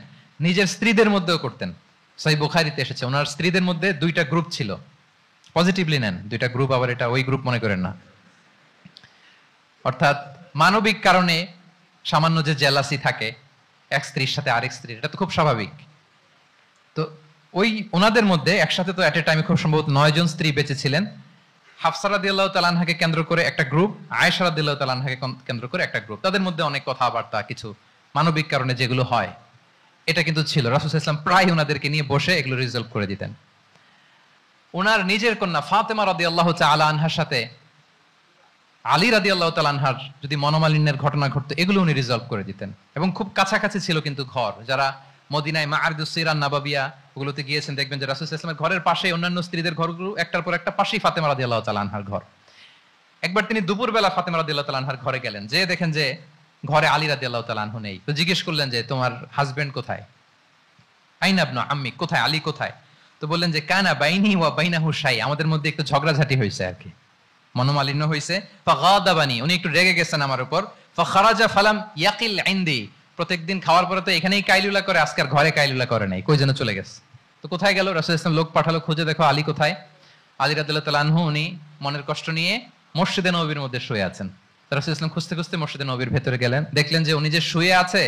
নিজের স্ত্রীদের মধ্যেও করতেন। সহিহ বুখারীতে এসেছে, ওনার স্ত্রীদের মধ্যে 2টা গ্রুপ ছিল। পজিটিভলি নেন, 2টা গ্রুপ, আবার এটা ওই গ্রুপ মনে করেন না। অর্থাৎ মানবিক কারণে সামান্য যে জেলাসি থাকে এক স্ত্রীর সাথে আরেক স্ত্রীর, এটা তো খুব স্বাভাবিক। তো ওই ওনাদের মধ্যে একসাথে তো এট এ টাইমে খুব সম্ভবত 9 জন স্ত্রী বেঁচে ছিলেন। হাফসা রাদিয়াল্লাহু তাআলা আনহাকে কেন্দ্র করে একটা গ্রুপ, আয়েশা রাদিয়াল্লাহু তাআলা আনহাকে কেন্দ্র করে একটা গ্রুপ। তাদের মধ্যে অনেক কথাবার্তা, কিছু মানবিক কারণে যেগুলো হয়, এটা কিন্তু ছিল। রাসূল সাল্লাল্লাহু আলাইহি ওয়াসাল্লাম প্রায় ওনাদেরকে নিয়ে বসে এগুলো রিজলভ করে দিতেন। ওনার নিজের কন্যা ফাতেমা রাদিয়াল্লাহু তাআলা আনহার সাথে আলী রাদিয়াল্লাহু তাআলা আনহার যদি মনোমালিন্যের ঘটনা ঘটতো, এগুলো উনি রিজলভ করে দিতেন। এবং খুব কাছাকাছি ছিল কিন্তু ঘর। যারা মদিনায় মাআরিদুস সিরান নাবাবিয়া ওগুলোতে গিয়েছেন, দেখবেন যে রাসূল সাল্লাল্লাহু আলাইহি ওয়াসাল্লামের ঘরের পাশে অন্যান্য স্ত্রীদের ঘরগুলো একটার পর একটা পাশেই ফাতেমা রাদিয়াল্লাহু তাআলা আনহার ঘর। একবার তিনি দুপুরবেলা ফাতেমা রাদিয়াল্লাহু তাআলা আনহার ঘরে গেলেন, যে দেখেন যে ঘরে আলী রাদিয়াল্লাহু তাআলা আনহু নেই। তো জিজ্ঞেস করলেন যে তোমার হাজবেন্ড কোথায়? আইনা ইবনু আম্মি, কোথায় আলী কোথায়? তো বললেন যে কানা বাইনি ওয়া বাইনাহু শাই, আমাদের মধ্যে একটু ঝগড়াঝাটি হয়েছে আর কি, মনোমালিন্য হয়েছে। ফাগাদাবানি, উনি একটু রেগে গেছেন আমার উপর। ফাখারাজা ফালাম ইয়াকিল ইনদি, প্রত্যেকদিন খাওয়ার পরে তো এখানেই কাইলুলা করে, আজকের ঘরে কাইলুলা করে নাই, কই যেন চলে গেছে। তো কোথায় গেল? রাসূল সাল্লাল্লাহু আলাইহি ওয়াসাল্লাম লোক পাঠালো, খুঁজে দেখো আলী কোথায়। আলী রাদিয়াল্লাহু তাআলা আনহু উনি মনের কষ্ট নিয়ে মসজিদে নববীর মধ্যে শুয়ে আছেন। রাসূল সাল্লাল্লাহু আলাইহি ওয়াসাল্লাম খুঁজতে খুঁজতে মসজিদে নববীর ভেতরে গেলেন, দেখলেন যে উনি যে শুয়ে আছে,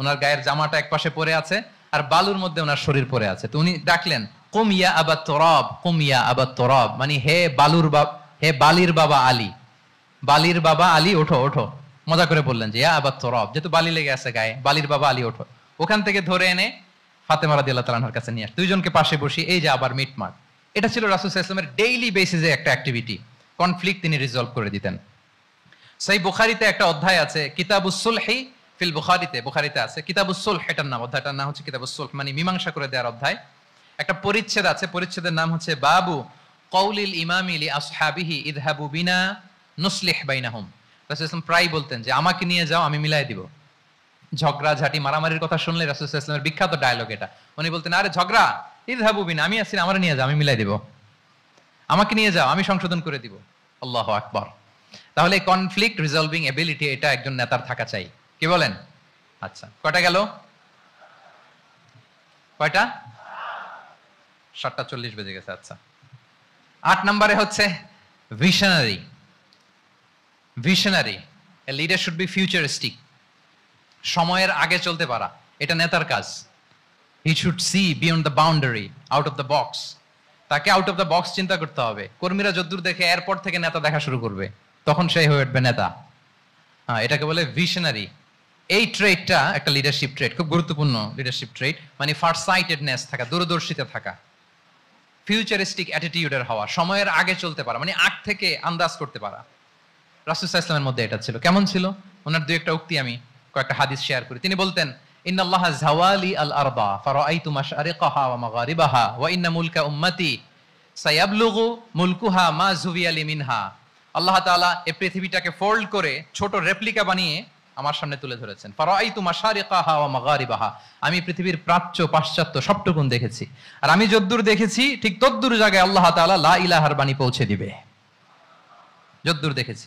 ওনার গায়ের জামাটা একপাশে পড়ে আছে আর বালুর মধ্যে ওনার শরীর পড়ে আছে। তো উনি ডাকলেন কুম ইয়া আবা তুরাব, কুম ইয়া আবা তুরাব, মানে হে বালির বাবা আলী, বালির বাবা আলী ওঠো ওঠো। মজা করে বললেন যে ইয়া আবা তুরাব, যেহেতু বালি লেগে আছে গায়ে, বালির বাবা আলী ওঠো। ওখান থেকে ধরে এনে ফাতেমা রাদিয়াল্লাহু তাআলা আনহার কাছে নিয়ে আসে, দুইজনকে পাশে বসিয়ে এই যে আবার মিটমাট। এটা ছিল রাসূল সাল্লাল্লাহু আলাইহি ওয়াসাল্লামের ডেইলি বেসিসে একটা অ্যাক্টিভিটি। কনফ্লিক্ট তিনি রিজলভ করে দিতেন। সেই বুখারীতে একটা অধ্যায় আছে, কিতাবুস সুলহি ফিল বুখারীতে আছে কিতাবুস সুলহ, এটার নাম, অধ্যায়টার নাম হচ্ছে কিতাবুস সুলহ, মানে মীমাংসা করে দেওয়ার অধ্যায়। একটা পরিচ্ছেদ আছে, পরিচ্ছেদের নাম হচ্ছে বাবু কওলিল ইমামি লি আসহাবিহি ইযহাবু বিনা নুসলিহ বাইনাহুম। রাসূল সাল্লাল্লাহু আলাইহি ওয়াসাল্লাম প্রায় বলতেন যে আমাকে নিয়ে যাও, আমি মিলাই দিব। ঝগড়া ঝাঁটি মারামারির কথা শুনলে রাসূল সাল্লাল্লাহু আলাইহি ওয়াসাল্লামের বিখ্যাত ডায়লগ এটা, উনি বলতেন আরে ঝগড়া, ইযহাবু বিনা, আমি আছি, আমারে নিয়ে যাও, আমি মিলাই দিব, আমাকে নিয়ে যাও, আমি সংশোধন করে দিব। আল্লাহু আকবার। তাহলে কনফ্লিক্ট রিজলভিং এবিলিটি এটা একজন নেতার থাকা চাই, কি বলেন? আচ্ছা, কয়টা গেল? কয়টা? 7:40 বেজে গেছে। আচ্ছা, 8 নম্বরে হচ্ছে visionary. Visionary, a leader should be futuristic, সময়ের আগে চলতে পারা, এটা নেতার কাজ। He should see beyond the boundary, out of the box. তাকে আউট অফ দ্য বক্স চিন্তা করতে হবে। কর্মীরা যদ্দূর দেখে এরপর থেকে নেতা দেখা শুরু করবে, তখন সেই হয়ে উঠবে নেতা। এটাকে বলে ভিশনারি। এই ট্রেটটা একটা লিডারশিপ ট্রেট, খুব গুরুত্বপূর্ণ লিডারশিপ ট্রেট, মানে ফারসাইটেডনেস থাকা, দূরদর্শিতা থাকা, ফিউচারিস্টিক অ্যাটিটিউডের হওয়া, সময়ের আগে চলতে পারা, মানে আগ থেকে আন্দাজ করতে পারা। রাসূল সাল্লাল্লাহু আলাইহি ওয়াসাল্লামের মধ্যে এটা ছিল। কেমন ছিল? ওনার দুই একটা উক্তি আমি কয়েকটা হাদিস শেয়ার করি। তিনি বলতেন ইন্নাল্লাহা যাওয়ালি আল আরদা ফারাআইতু মাশআরিকাহা ওয়া মাগারিবাহা ওয়া ইন্না মুলকা উম্মতি সায়াবলুগু মুলকুহা মা যুবিয়ালি মিনহা। আল্লাহ তাআলা এই পৃথিবীটাকে ফোল্ড করে ছোট রেপ্লিকা বানিয়ে আমার সামনে তুলে ধরেছেন। ফারাআইতু মাশারিকাহা ওয়া মাগারিবাহা, আমি পৃথিবীর প্রাচ্য পাশ্চাত্য সবটুকুন দেখেছি, আর আমি যদ্দূর দেখেছি ঠিক তদ্দূর জায়গায় আল্লাহ তাআলা লা ইলাহার বাণী পৌঁছে দিবে। যদ্দূর দেখেছি,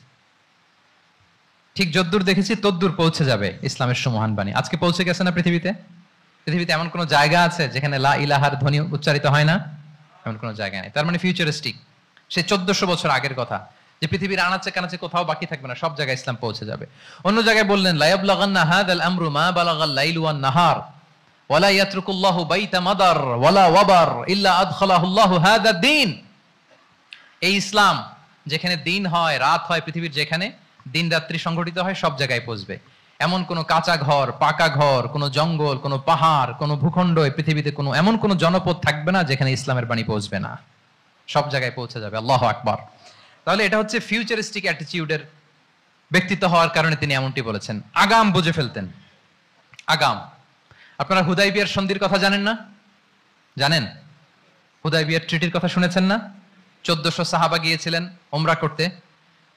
ঠিক যদ্দূর দেখেছি তদ্দূর পৌঁছে যাবে ইসলামের সুমহান বাণী। আজকে পৌঁছে গেছে না পৃথিবীতে? পৃথিবীতে এমন কোন জায়গা আছে যেখানে লা ইলাহার ধ্বনি উচ্চারিত হয় না? এমন কোন জায়গা নেই। তার মানে ফিউচারিস্টিক, সে 1400 বছর আগের কথা, যে পৃথিবীর আনাচে কানাচে কোথাও বাকি থাকবে না, সব জায়গায় ইসলাম পৌঁছে যাবে। অন্য জায়গায় বললেন লা ইয়াবলাগান্না হাদাল আমরু মা বালাগাল লাইলু ওয়ান নাহার ওয়ালা ইয়াতরুকুল্লাহু বাইতা মাদার ওয়ালা ওয়াবার ইল্লা আদখালাহুল্লাহু হাদা দ্বীন। এই ইসলাম যেখানে দিন হয়, রাত হয়, পৃথিবীর যেখানে দিন রাত্রি সংঘটিত হয়, সব জায়গায় পৌঁছবে। এমন কোন কাঁচা ঘর, পাকা ঘর, কোন জঙ্গল, কোন পাহাড়, কোন ভূখণ্ড, পৃথিবীতে কোন এমন কোন জনপদ থাকবে না যেখানে ইসলামের বাণী পৌঁছবে না, সব জায়গায় পৌঁছে যাবে। আল্লাহু আকবার। তাহলে এটা হচ্ছে ফিউচারিস্টিক অ্যাটিটিউডের ব্যক্তিত্ব হওয়ার কারণে তিনি এমনটি বলেছেন। আগাম বুঝে ফেলতেন, আগাম। আপনারা হুদাইবিয়ার সন্ধির কথা জানেন না? জানেন? হুদাইবিয়ার ট্রিটির কথা শুনেছেন না? 1400 সাহাবা গিয়েছিলেন ওমরা করতে,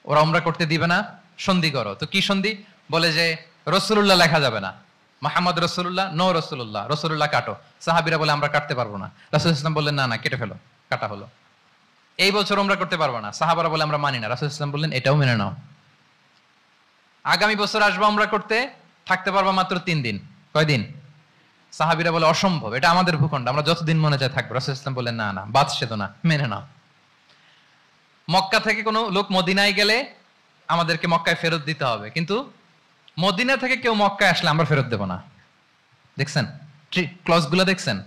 ওরা ওমরা করতে দিবে না, সন্ধি করো। তো কি সন্ধি? বলে যে রাসূলুল্লাহ লেখা যাবে না, মুহাম্মদ রাসূলুল্লাহ, নো রাসূলুল্লাহ, রাসূলুল্লাহ কাটো। সাহাবীরা বলে আমরা কাটতে পারবো না। রাসূল সাল্লাল্লাহু আলাইহি ওয়াসাল্লাম বললেন না না, কেটে ফেলো। কাটা হলো। এই বছর ওমরা করতে পারবো না, সাহাবারা বলে আমরা মানি না। রাসূল সাল্লাল্লাহু আলাইহি ওয়াসাল্লাম বললেন এটাও মেনে নাও। আগামী বছর আসবো ওমরা করতে, থাকতে পারবা মাত্র 3 দিন। কয়দিন? সাহাবীরা বলে অসম্ভব, এটা আমাদের ভূখণ্ড, আমরা যতদিন মনে চায় থাকবো। রাসূল সাল্লাল্লাহু আলাইহি ওয়াসাল্লাম বললেন না না, বাদশাহ না, মেনে নাও। মক্কা থেকে কোনো লোক মদিনায় গেলে আমাদেরকে মক্কায় ফেরত দিতে হবে, কিন্তু মদিনা থেকে কেউ মক্কায় আসলে আমরা ফেরত দেব না। দেখছেন ক্লজগুলো? দেখছেন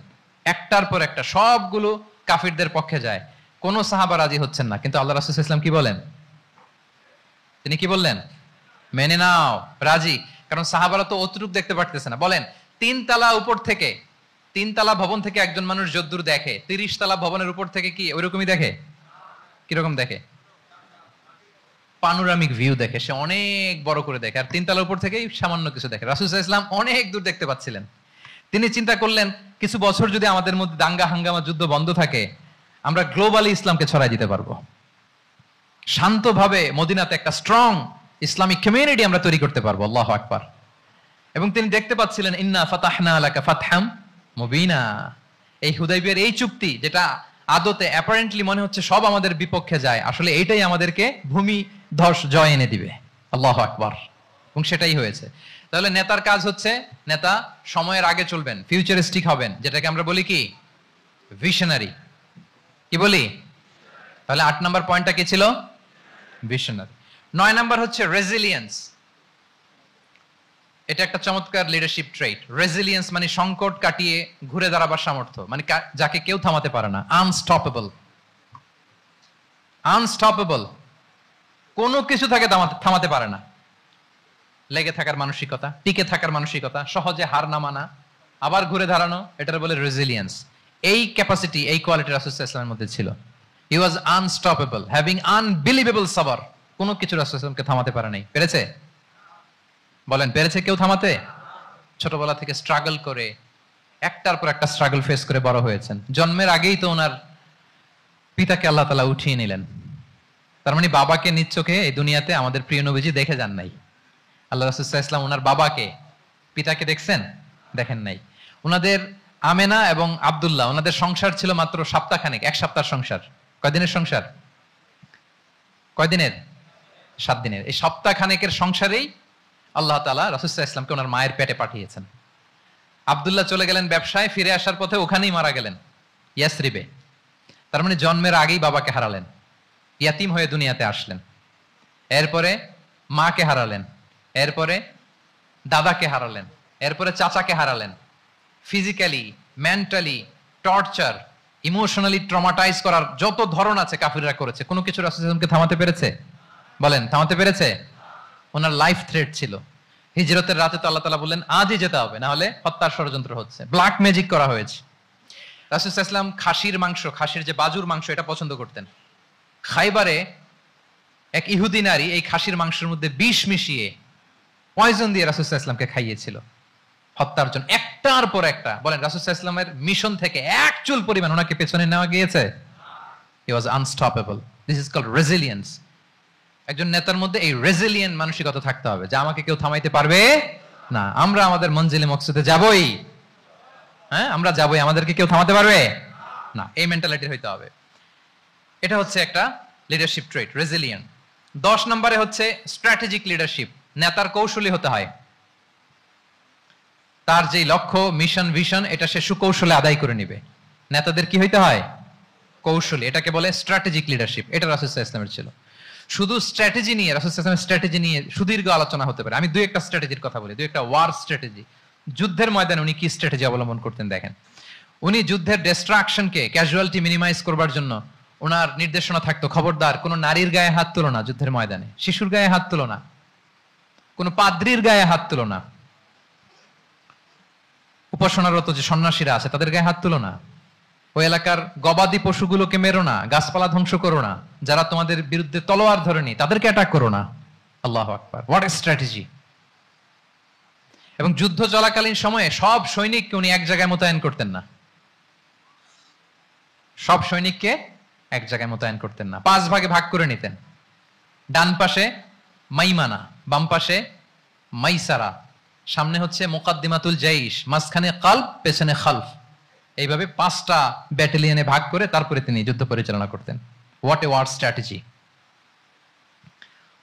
একটার পর একটা, সবগুলো কাফিরদের পক্ষে যায়। কোন সাহাবা রাজি হচ্ছেন না, কিন্তু আল্লাহ রাসূল সাল্লাল্লাহু আলাইহি ওয়াসাল্লাম কি বলেন? তিনি কি বললেন? মেনে নাও, রাজি। কারণ সাহাবারা তো অতটুক দেখতে পারতেছে না। বলেন, 3 তালা উপর থেকে, 3 তালা ভবন থেকে একজন মানুষ যদ্দূর দেখে, 30 তালা ভবনের উপর থেকে কি ওইরকমই দেখে? কিরকম দেখে? পানোরামিক ভিউ দেখে, সে অনেক বড় করে দেখে। আর 3 তালার উপর থেকেই সামান্য কিছু দেখে। রাসূল সাল্লাল্লাহু আলাইহি ওয়াসাল্লাম অনেক দূর দেখতে পাচ্ছিলেন। তিনি চিন্তা করলেন, কিছু বছর যদি আমাদের মধ্যে দাঙ্গা হাঙ্গামা যুদ্ধ বন্ধ থাকে, আমরা গ্লোবালি ইসলামকে ছড়াই দিতে পারবো। শান্তভাবে মদিনাতে একটা স্ট্রং ইসলামিক কমিউনিটি আমরা তৈরি করতে পারবো। আল্লাহু আকবার। এবং তিনি দেখতে পাচ্ছিলেন, ইন্না ফাতাহনা লাকা ফাতহাম মুবিনা, এই হুদাইবিয়ার এই চুক্তি, যেটা আদতে অ্যাপারেন্টলি মনে হচ্ছে সব আমাদের বিপক্ষে যায়, আসলে এইটাই আমাদেরকে ভূমি ধস জয় এনে দিবে। আল্লাহু আকবার। এবং সেটাই হয়েছে। তাহলে নেতার কাজ হচ্ছে, নেতা সময়ের আগে চলবেন, ফিউচারিস্টিক হবেন, যেটাকে আমরা বলি কি? ভিশনারি। কি বলি? তাহলে 8 নাম্বার পয়েন্টটা কি ছিল? ভিশনারি। 9 নাম্বার হচ্ছে রেজিলিয়েন্স। এটা একটা চমৎকার লিডারশিপ ট্রেট। রেজিলিয়েন্স মানে সংকট কাটিয়ে ঘুরে দাঁড়াবার সামর্থ্য, মানে যাকে কেউ থামাতে পারে না। আনস্টপেবল। আনস্টপেবল, কোনো কিছু তাকে থামাতে পারে না। লেগে থাকার মানসিকতা, টিকে থাকার মানসিকতা, সহজে হার না মানা, আবার ঘুরে দাঁড়ানো, এটার বলে রেজিলিয়েন্স। এই ক্যাপাসিটি, এই কোয়ালিটি রাসূল সাল্লাল্লাহু আলাইহি ওয়াসাল্লামের মধ্যে ছিল। হি ওয়াজ আনস্টপেবল, হ্যাভিং আনবিলিভেবল সাবর। কোনো কিছু রাসূল সাল্লাল্লাহু আলাইহি ওয়াসাল্লামকে থামাতে পারে নাই। পেরেছে? বলেন, পেরেছে কেউ থামাতে? ছোটবেলা থেকে স্ট্রাগল করে, একটার পর একটা স্ট্রাগল ফেস করে বড় হয়েছেন। জন্মের আগেই তো ওনার পিতাকে আল্লাহ তাআলা উঠিয়ে নিলেন। তার মানে বাবাকে নিজ চোখে এই দুনিয়াতে আমাদের প্রিয় নবীজি দেখে যান নাই। আল্লাহ রাসূল সাল্লাল্লাহু আলাইহি ওয়াসাল্লাম ওনার বাবাকে, পিতাকে দেখছেন? দেখেন নাই। ওনাদের আমেনা এবং আব্দুল্লাহ, ওনাদের সংসার ছিল মাত্র সপ্তাহখানেক, 1 সপ্তাহ সংসার। কয়দিনের সংসার? কয়দিনের? 7 দিনের। এই সপ্তাহখানেকের সংসারেই আল্লাহ তাআলা রাসূল সাল্লাল্লাহু আলাইহি ওয়াসাল্লামকে ওনার মায়ের পেটে পাঠিয়েছেন। আব্দুল্লাহ চলে গেলেন ব্যবসায়, ফিরে আসার পথে ওখানেই মারা গেলেন, ইয়াসরিবে। তার মানে জন্মের আগেই বাবাকে হারালেন, ইয়াতিম হয়ে দুনিয়াতে আসলেন। এরপরে মাকে হারালেন, এরপরে দাদাকে হারালেন, এরপরে চাচাকে হারালেন। Physically, mentally torture, emotionally traumatise করার যত ধরন আছে কাফিররা করেছে, কোনো কিছু রাসূল সাল্লাল্লাহু আলাইহি ওয়াসাল্লামকে থামাতে পেরেছে? বলেন, থামাতে পেরেছে? ওনার লাইফ থ্রেট ছিল। হিজরতের রাতে তো আল্লাহ তাআলা বললেন, আজই যেতে হবে, না হলে হত্যার ষড়যন্ত্র হচ্ছে, ব্ল্যাক ম্যাজিক করা হয়েছে। রাসূল সাল্লাল্লাহু আলাইহি ওয়াসাল্লাম খাসির মাংস, খাসির যে বাজুর মাংস, এটা পছন্দ করতেন। খাইবারে এক ইহুদি নারী এই খাসির মাংসের মধ্যে বিষ মিশিয়ে পয়জন দিয়ে রাসূল সাল্লাল্লাহু আলাইহি ওয়াসাল্লামকে খাইয়েছিল হত্যার জন্য, একটার পর একটা। বলেন, রাসূল সাল্লাল্লাহু আলাইহি ওয়াসাল্লামের মিশন থেকে এক চুল পরিমাণ ওনাকে পেছনে নেওয়া গিয়েছে? He was unstoppable. This is called resilience. একজন নেতার মধ্যে এই রেজিলিয়েন্ট মানসিকতা থাকতে হবে, যে আমাকে কেউ থামাইতে পারবে না, আমরা আমাদের মঞ্জিলে মকসুদে যাবই। হ্যাঁ, আমরা যাবই, আমাদেরকে কেউ থামাতে পারবে না, এই মেন্টালিটি হইতে হবে। এটা হচ্ছে একটা লিডারশিপ ট্রেট, রেজিলিয়েন্ট। 10 নম্বরে হচ্ছে স্ট্র্যাটেজিক লিডারশিপ। নেতার কৌশলী হতে হয়। তার যে লক্ষ্য, মিশন, ভিশন, এটা সে সুকৌশলে আদায় করে নিবে। নেতাদের কি হইতে হয়? কৌশলী। এটাকে বলে স্ট্র্যাটেজিক লিডারশিপ। এটা রাসূল সাল্লাল্লাহু আলাইহি ওয়াসাল্লামের ছিল। শুধু স্ট্র্যাটেজি নিয়ে, রাসূল সাল্লাল্লাহু আলাইহি ওয়াসাল্লামের স্ট্র্যাটেজি নিয়ে সুদীর্ঘ আলোচনা হতে পারে। আমি দুই একটা স্ট্র্যাটেজির কথা বলি, দুই একটা ওয়ার স্ট্র্যাটেজি। যুদ্ধের ময়দানে উনি কি স্ট্র্যাটেজি অবলম্বন করতেন দেখেন। উনি যুদ্ধের ডিস্ট্রাকশনকে, ক্যাজুয়ালিটি মিনিমাইজ করবার জন্য ওনার নির্দেশনা থাকতো, খবরদার কোনো নারীর গায়ে হাত তুলো না যুদ্ধের ময়দানে, শিশুর গায়ে হাত তুলো না, কোনো পাদ্রীর গায়ে হাত তুলো না, উপাসনারত যে সন্ন্যাসীরা আছে তাদের গায়ে হাত তুলো না, ওই এলাকার গবাদি পশুগুলোকে মেরো না, গাছপালা ধ্বংস করো না, যারা তোমাদের বিরুদ্ধে তলোয়ার ধরেনি তাদেরকে অ্যাটাক করো না। আল্লাহু আকবার, হোয়াট এ স্ট্র্যাটেজি! এবং যুদ্ধ চলাকালীন সময়ে সব সৈনিককে উনি এক জায়গায় মোতায়েন করতেন না। সব সৈনিককে এক জায়গায় মোতায়েন করতেন না, 5 ভাগে ভাগ করে নিতেন। ডান পাশে মাইমানা, বাম পাশে মাইসারা, সামনে হচ্ছে মুকাদ্দিমাতুল জাইশ, মাঝখানে কালব, পেছনে খালফ। এইভাবে 5টা ব্যাটালিয়নে ভাগ করে তারপরে তিনি যুদ্ধ পরিচালনা করতেন। What a war strategy!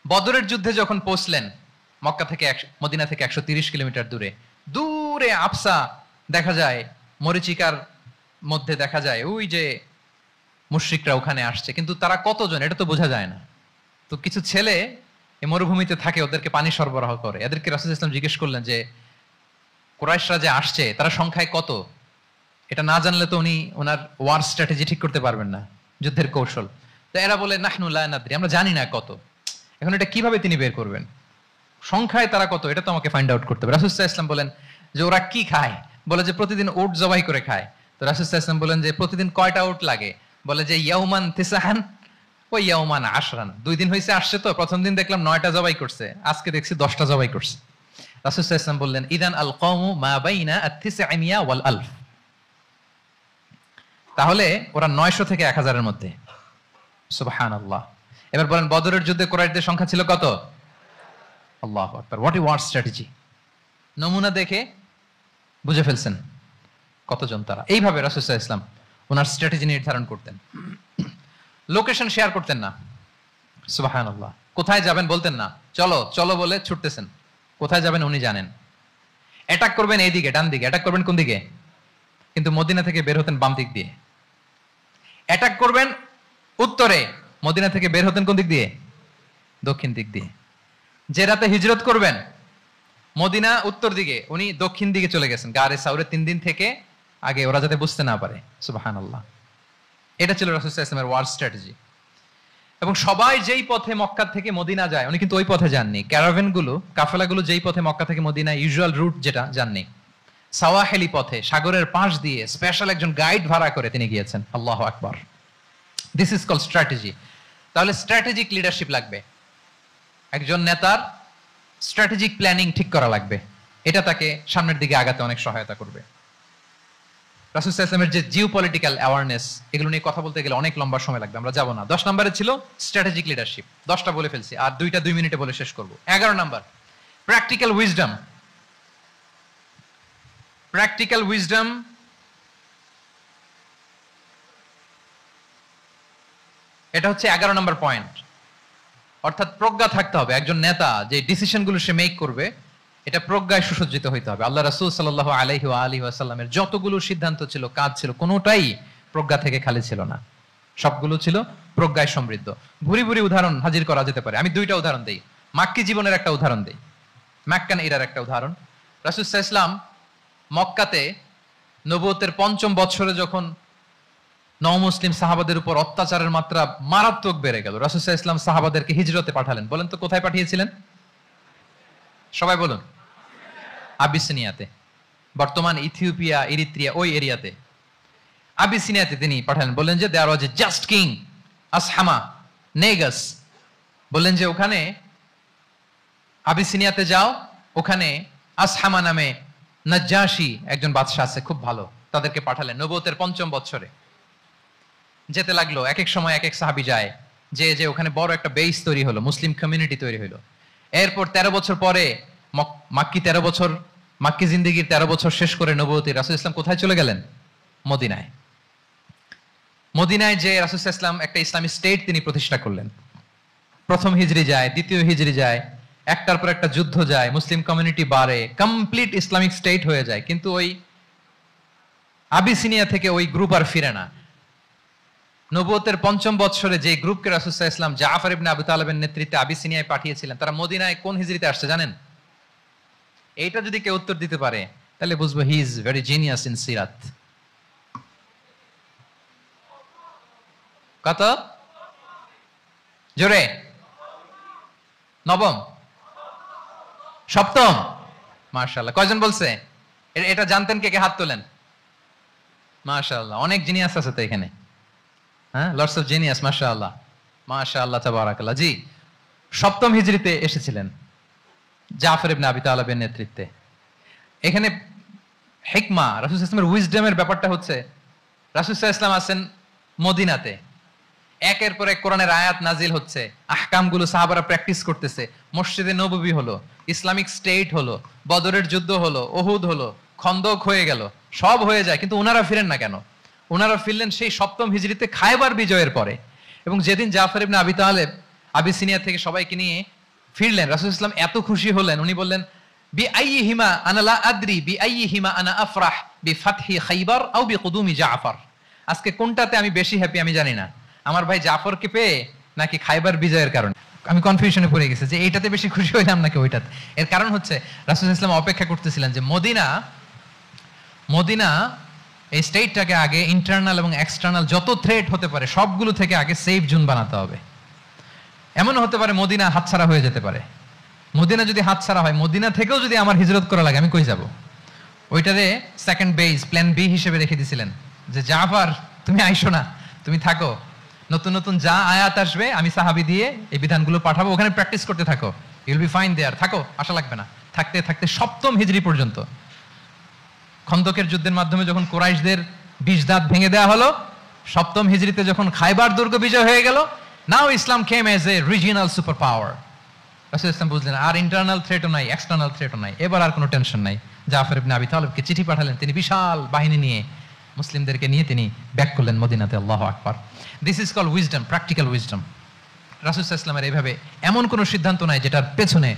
বদরের যুদ্ধে যখন পৌঁছলেন, মক্কা থেকে মদিনা থেকে 130 কিলোমিটার দূরে, দূরে আফসা দেখা যায়, মরিচিকার মধ্যে দেখা যায় ওই যে মুশরিকরা ওখানে আসছে, কিন্তু তারা কতজন এটা তো বোঝা যায় না। তো কিছু ছেলে এই মরুভূমিতে থাকে, ওদেরকে পানি সরবরাহ করে। এদেরকে রাসূল সাল্লাল্লাহু আলাইহি ওয়াসাল্লাম জিজ্ঞেস করলেন যে কুরাইশরা যে আসছে তারা সংখ্যায় কত? এটা না জানলে তো উনি ওনার ওয়ার স্ট্র্যাটেজি ঠিক করতে পারবেন না। যুদ্ধের কৌশল। তো এরা বলে নাহনু লা নাদরি, আমরা জানি না কত। এখন এটা কিভাবে তিনি বের করবেন? সংখ্যায় তারা কত, এটা তো আমাকে ফাইন্ড আউট করতে হবে। রাসূল সাল্লাল্লাহু আলাইহি ওয়াসাল্লাম বলেন যে ওরা কি খায়? বলে যে প্রতিদিন উট জবাই করে খায়। তো রাসূল সাল্লাল্লাহু আলাইহি ওয়াসাল্লাম বলেন যে প্রতিদিন কয়টা উট লাগে? বলে যে ইয়াউমান তিসআন ওয়া ইয়াউমান আশরান। 2 দিন হইছে আসছে, তো প্রথম দিন দেখলাম 9টা জবাই করছে, আজকে দেখছি 10টা জবাই করছে। রাসূল সাল্লাল্লাহু আলাইহি ওয়াসাল্লাম বললেন ইদান আল কওমু মা বাইনা আত-তিসআমিয়া ওয়াল আলফ। তাহলে ওরা 900 থেকে 1000 এর মধ্যে। সুবহানাল্লাহ। এবার বলেন বদরের যুদ্ধে কুরাইশদের সংখ্যা ছিল কত? আল্লাহু আকবার। What a war strategy! নমুনা দেখে বুঝে ফেলছেন কতজন তারা। এইভাবে রাসূল সাল্লাল্লাহু আলাইহি ওয়াসাল্লাম ওনার স্ট্র্যাটেজি নির্ধারণ করতেন। লোকেশন শেয়ার করতেন না। সুবহানাল্লাহ। কোথায় যাবেন বলতেন না, চলো চলো বলে ছুটতেছেন। কোথায় যাবেন উনি জানেন। অ্যাটাক করবেন এইদিকে ডান দিকে, অ্যাটাক করবেন কোন দিকে? কিন্তু মদিনা থেকে বের হতেন বাম দিক দিয়ে। অ্যাটাক করবেন উত্তরে, মদিনা থেকে বের হতেন কোন দিক দিয়ে? দক্ষিণ দিক দিয়ে। যে রাতে হিজরত করবেন মদিনা উত্তর দিকে, উনি দক্ষিণ দিকে চলে গেছেন গারে সাউরে 3 দিন থেকে আগে, ওরা যাতে বুঝতে না পারে। সুবহানাল্লাহ। এটা ছিল রাসূল সাল্লাল্লাহু আলাইহি ওয়াসাল্লামের ওয়ার স্ট্র্যাটেজি। এবং সবাই যেই পথে মক্কা থেকে মদিনা যায় উনি কিন্তু ওই পথে যাননি। ক্যারাভেন গুলো, কাফেলাগুলো যেই পথে মক্কা থেকে মদিনা ইউজুয়াল রুট যেটা যাননি, সাওয়াহেলি পথে সাগরের পাশ দিয়ে স্পেশাল একজন গাইড ভাড়া করে তিনি গিয়েছেন। আল্লাহু আকবার। This is called strategy. তাহলে স্ট্র্যাটেজিক লিডারশিপ লাগবে। একজন নেতার স্ট্র্যাটেজিক প্ল্যানিং ঠিক করা লাগবে। এটা তাকে সামনের দিকে আগাতে অনেক সহায়তা করবে। রাসূল সাল্লাল্লাহু আলাইহি ওয়াসাল্লামের যে জিওপলিটিক্যাল অ্যাওয়ারনেস, এগুলো নিয়ে কথা বলতে গেলে অনেক লম্বা সময় লাগবে, আমরা যাব না। 10 নম্বরে ছিল স্ট্র্যাটেজিক লিডারশিপ, 10টা বলে ফেলছি, আর 2টা 2 মিনিটে বলে শেষ করব। 11 নম্বর প্র্যাকটিক্যাল উইজডম। প্র্যাকটিক্যাল উইজডম এটা হচ্ছে 11 নম্বর পয়েন্ট। অর্থাৎ প্রজ্ঞা থাকতে হবে। একজন নেতা যে ডিসিশনগুলো সে মেক করবে এটা প্রজ্ঞায় সুসজ্জিত হইতে হবে। আল্লাহ রাসূল সাল্লাল্লাহু আলাইহি ওয়া আলিহি ওয়াসাল্লামের যতগুলো সিদ্ধান্ত ছিল, কাজ ছিল, কোনোটাই প্রজ্ঞা থেকে খালি ছিল না, সবগুলো ছিল প্রজ্ঞায় সমৃদ্ধ। ভুরি ভুরি উদাহরণ হাজির করা যেতে পারে। আমি 2টা উদাহরণ দেই। মাক্কি জীবনের একটা উদাহরণ দেই, মাক্কান এরার একটা উদাহরণ। রাসূল সাল্লাল্লাহু আলাইহি ওয়াসাল্লাম মক্কাতে নবুয়তের 5ম বছরে যখন নও-মুসলিম সাহাবাদের উপর অত্যাচারের মাত্রা মারাত্মক বেড়ে গেল, রাসূল সাল্লাল্লাহু আলাইহি ওয়াসাল্লাম সাহাবাদেরকে হিজরতে পাঠালেন। বলেন তো কোথায় পাঠিয়েছিলেন? সবাই বলুন। আবিসিনিয়াতে, বর্তমান ইথিওপিয়া, ইরিত্রিয়া, ওই এরিয়াতে আবিসিনিয়াতে তিনি পাঠালেন। বললেন যে দেয়ার ওয়াজ এ জাস্ট কিং আসহামা নেগাস। বললেন যে ওখানে আবিসিনিয়াতে যাও, ওখানে আসহামা নামে নাজ্জাশী একজন বাদশা আছে, খুব ভালো। তাদেরকে পাঠালেন নবুয়তের 5ম বছরে। যেতে লাগলো, এক এক সময় এক এক সাহাবী যায়, যে যে ওখানে বড় একটা বেস তৈরি হলো, মুসলিম কমিউনিটি তৈরি হলো। এরপর 13 বছর পরে মাক্কি 13 বছর, মাক্কি জিন্দেগির 13 বছর শেষ করে নবুয়তে রাসূল ইসলাম কোথায় চলে গেলেন? মদিনায়। মদিনায় যে রাসূল ইসলাম একটা ইসলামী স্টেট তিনি প্রতিষ্ঠা করলেন। প্রথম হিজরি যায়, দ্বিতীয় হিজরি যায়, একটার পর একটা যুদ্ধ যায়, মুসলিম কমিউনিটি বাড়ে, কমপ্লিট ইসলামিক স্টেট হয়ে যায়। কিন্তু ওই আবিসিনিয়া থেকে ওই গ্রুপ আর ফিরে না। নবুয়তের 5ম বছরে যে গ্রুপকে রাসূল সাল্লাল্লাহু আলাইহি ওয়াসাল্লাম জাফর ইবনে আবু তালেবের নেতৃত্বে আবিসিনিয়ায় পাঠিয়েছিলেন, তারা মদিনায় কোন হিজরিতে আসছে জানেন? এইটা যদি কেউ উত্তর দিতে পারে তাহলে বুঝবো he is very genius in সিরাত। কত জোরে? 9ম, 7ম। মাশাআল্লাহ। কয়জন বলছে? এটা জানতেন? কে কে হাত তোলেন? মাশাআল্লাহ, অনেক জিনিয়াস আছে তো এখানে। হ্যাঁ, লটস অফ জিনিয়াস। মাশাআল্লাহ, মাশাআল্লাহ, তাবারাকাল্লাহ। জি, 7ম হিজরিতে এসেছিলেন জাফর ইবনে আবি তালেবের নেতৃত্বে। এখানে হিকমা, রাসূল সাল্লাল্লাহু আলাইহি ওয়াসাল্লামের উইজডমের ব্যাপারটা হচ্ছে, রাসূল সাল্লাল্লাহু আলাইহি ওয়াসাল্লাম আছেন মদিনাতে, একের পর এক কোরআনের আয়াত নাজিল হচ্ছে, আহকামগুলো সাহাবারা প্র্যাকটিস করতেছে, মসজিদে নববী হলো, ইসলামিক স্টেট হলো, বদরের যুদ্ধ হলো, উহুদ হলো, খন্দক হয়ে গেল, সব হয়ে যায়। কিন্তু ওনারা ফিরেন না কেন? ওনারা ফিরলেন সেই 7ম হিজরিতে খায়বার বিজয়ের পরে। এবং যেদিন জাফর ইবনে আবি তালেব আবিসিনিয়া থেকে সবাইকে নিয়ে ফিরলেন, রাসূল সাল্লাল্লাহু আলাইহি ওয়াসাল্লাম এত খুশি হলেন, উনি বললেন বিআইয়িহিমা আনা লা আদরি বিআইয়িহিমা আনা আফরাহ বিফাতহি খায়বার আও বিকুদুমি জাফর। আজকে কোনটাতে আমি বেশি হ্যাপি আমি জানি না, আমার ভাই জাফরকে পেয়ে নাকি খায়বার বিজয়ের কারণে। আমি কনফিউশনে পড়ে গেছি যে এইটাতে বেশি খুশি হইলাম নাকি ওইটাতে। এর কারণ হচ্ছে রাসূল সাল্লাল্লাহু আলাইহি ওয়াসাল্লাম অপেক্ষা করতেছিলেন যে মদিনা এই স্টেটটাকে আগে ইন্টারনাল এবং এক্সটার্নাল যত থ্রেট হতে পারে সবগুলো থেকে আগে সেফ জোন বানাতে হবে। এমন হতে পারে মদিনা হাতছাড়া হয়ে যেতে পারে। মদিনা যদি হাতছাড়া হয়, মদিনা থেকেও যদি আমার হিজরত করা লাগে, আমি কই যাব? ওইটারে সেকেন্ড বেস, প্ল্যান বি হিসেবে রেখে দিয়েছিলেন যে জাফর তুমি আইসো না, তুমি থাকো, নতুন নতুন যা আয়াত আসবে আমি সাহাবী দিয়ে এই বিধানগুলো পাঠাবো, ওখানে প্র্যাকটিস করতে থাকো, ইউ উইল বি ফাইন দেয়ার, থাকো, আশা লাগবে না। থাকতে থাকতে সপ্তম হিজরি পর্যন্ত, খন্দকের যুদ্ধের মাধ্যমে যখন কুরাইশদের 20 দাঁত ভেঙে দেওয়া হলো, সপ্তম হিজরিতে যখন খায়বার দুর্গ বিজয় হয়ে গেল, now Islam came as a regional super power. রাসূল ইসলাম বুঝলেন আর ইন্টারনাল থ্রেটও নাই, এক্সটার্নাল থ্রেটও নাই, এবার আর কোনো টেনশন নাই। জাফর ইবনে আবি তালিবকে চিঠি পাঠালেন, তিনি বিশাল বাহিনী নিয়ে মুসলিমদেরকে নিয়ে তিনি ব্যাক করলেন মদিনাতে। আল্লাহু আকবার। This is called wisdom, practical wisdom. রাসূল সাল্লাল্লাহু আলাইহি ওয়াসাল্লামের এইভাবে এমন কোনো সিদ্ধান্ত নাই যেটার পেছনে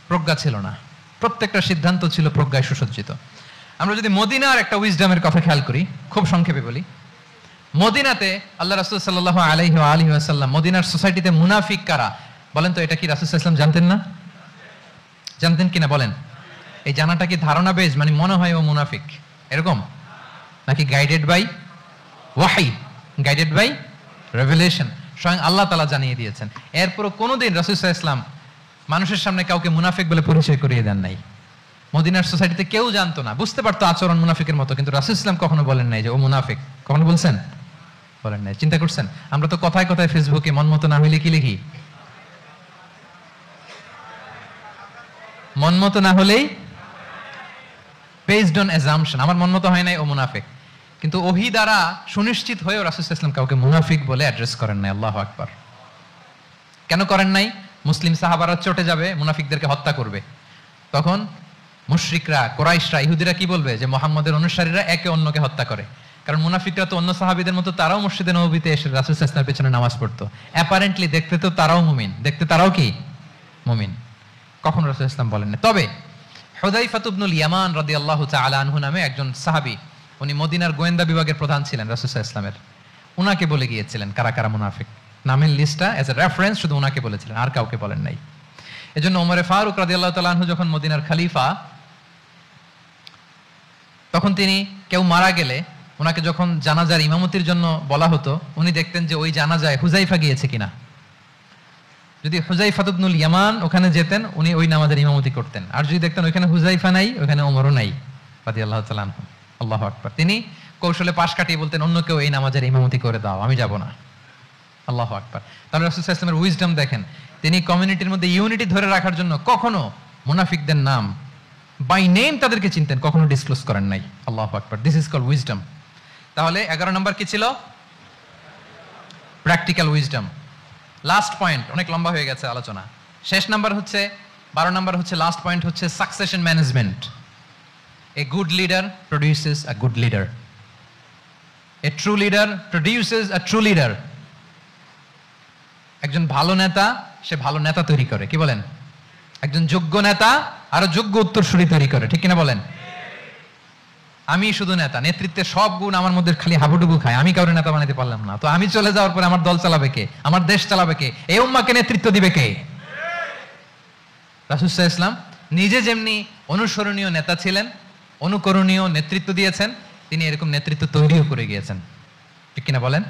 প্রজ্ঞা ছিল না, প্রত্যেকটা সিদ্ধান্ত ছিল প্রজ্ঞায় সুসজ্জিত। আমরা যদি মদিনার একটা উইজডমের কথা খেয়াল করি, খুব সংক্ষেপে বলি। মদিনাতে আল্লাহ রাসূল সাল্লাল্লাহু আলাইহি ওয়া আলিহি ওয়াসাল্লাম, মদিনার সোসাইটিতে মুনাফিক কারা বলেন তো? এটা কি রাসূল সাল্লাল্লাহু আলাইহি ওয়াসাল্লাম জানতেন না? জানতেন কিনা বলেন? এই জানাটা কি ধারণা বেজ, মানে মনে হয় ও মুনাফিক এরকম, নাকি গাইডেড বাই ওয়াহি, গাইডেড বাই রেভেলেশন? স্বয়ং আল্লাহ তাআলা জানিয়ে দিয়েছেন। এরপরও কোনোদিন রাসূল সাল্লাল্লাহু আলাইহি ওয়াসাল্লাম মানুষের সামনে কাউকে মুনাফিক বলে পরিচয় করিয়ে দেন নাই। মদিনার সোসাইটিতে কেউ জানতো না, বুঝতে পারতো আচরণ মুনাফিকের মতো, কিন্তু রাসূল সাল্লাল্লাহু আলাইহি ওয়াসাল্লাম কখনো বলেন নাই যে ও মুনাফিক। কখনো বলছেন? বলেন নাই। চিন্তা করছেন? আমরা তো কথায় কথায় ফেসবুকে মন মতো না হইলে কি লিখি? মন মতো না হলেই বেসড অন অ্যাজাম্পশন, আমার মন মতো হয় নাই ও মুনাফিক। কিন্তু ওহী দ্বারা সুনিশ্চিত হয়েও রাসূল সাল্লাল্লাহু আলাইহি ওয়াসাল্লাম কাউকে মুনাফিক বলে অ্যাড্রেস করেন নাই। আল্লাহু আকবার। কেন করেন নাই? মুসলিম সাহাবারা চটে যাবে, মুনাফিকদেরকে হত্যা করবে, তখন মুশরিকরা, কুরাইশরা, ইহুদিরা কি বলবে? যে মুহাম্মদের অনুসারীরা একে অন্যকে হত্যা করে। কারণ মুনাফিকরা তো অন্য সাহাবীদের মতো তারাও মসজিদে নববীতে এসে রাসূল সাল্লাল্লাহু আলাইহি ওয়াসাল্লামের পেছনে নামাজ পড়তো। অ্যাপারেন্টলি দেখতে তো তারাও মুমিন, দেখতে তারাও কি মুমিন। কখন রাসূল সাল্লাল্লাহু আলাইহি ওয়াসাল্লাম বলেন না। তবে হুযায়ফা ইবনুল ইয়ামান রাদিয়াল্লাহু তাআলা আনহু নামে একজন সাহাবী, উনি মদিনার গোয়েন্দা বিভাগের প্রধান ছিলেন রাসূল সাল্লাল্লাহু আলাইহি ওয়াসাল্লামের, উনাকে বলে গিয়েছিলেন কারা কারা মুনাফিক, নামের লিস্টটা এজ এ রেফারেন্স শুধু উনাকে বলেছিলেন, আর কাউকে বলেন নাই। এজন্য ওমরে ফারুক রাদিয়াল্লাহু তাআলা আনহু যখন মদিনার খলিফা, তখন তিনি কেউ মারা গেলে ওনাকে যখন জানাজার ইমামতির জন্য বলা হতো, উনি দেখতেন যে ওই জানাজায় হুযায়ফা গিয়েছে কিনা। যদি হুযায়ফা ইবনুল ইয়ামান ওখানে যেতেন, উনি ওই নামাজের ইমামতি করতেন। আর যদি দেখতেন ওইখানে হুযায়ফা নাই, ওইখানে ওমরও নাই রাদিয়াল্লাহু তাআলা আনহু, আল্লাহু আকবার, তিনি কৌশলে পাশ কাটিয়ে বলতেন অন্য কেউ এই নামাজের ইমামতি করে দাও, আমি যাব না। আল্লাহু আকবার। তাহলে রাসূল সাল্লাল্লাহু আলাইহি ওয়াসাল্লামের উইজডম দেখেন, তিনি কমিউনিটির মধ্যে ইউনিটি ধরে রাখার জন্য কখনো মুনাফিকদের নাম বাই নেম তাদেরকে চিনতেন, কখনো ডিসক্লোজ করেন নাই। আল্লাহু আকবার। This is called wisdom. তাহলে 11 নম্বর কি ছিল? Practical wisdom. লাস্ট পয়েন্ট, অনেক লম্বা হয়ে গেছে আলোচনা। শেষ নাম্বার হচ্ছে 12 নাম্বার হচ্ছে, লাস্ট পয়েন্ট হচ্ছে succession management. A good leader produces a good leader, a true leader produces a true leader. একজন ভালো নেতা সে ভালো নেতা তৈরি করে, কি বলেন? একজন যোগ্য নেতা আরো যোগ্য উত্তরসূরি তৈরি করে, ঠিক কিনা বলেন? আমি শুধু নেতা, নেতৃত্বের সব গুণ আমার মধ্যে খালি হাবুডুবু খায়, আমি কাউরে নেতা বানাতে পারলাম না, তো আমি চলে যাওয়ার পরে আমার দল চালাবে কে? আমার দেশ চালাবে কে? এই উম্মাহকে নেতৃত্ব দিবে কে? রাসূল সাল্লাল্লাহু আলাইহি ওয়াসাল্লাম নিজে যেমনি অনুসরণীয় নেতা ছিলেন, অনুকরণীয় নেতৃত্ব দিয়েছেন, তিনি এরকম নেতৃত্ব তৈরিও করে গিয়েছেন, ঠিক কিনা বলেন?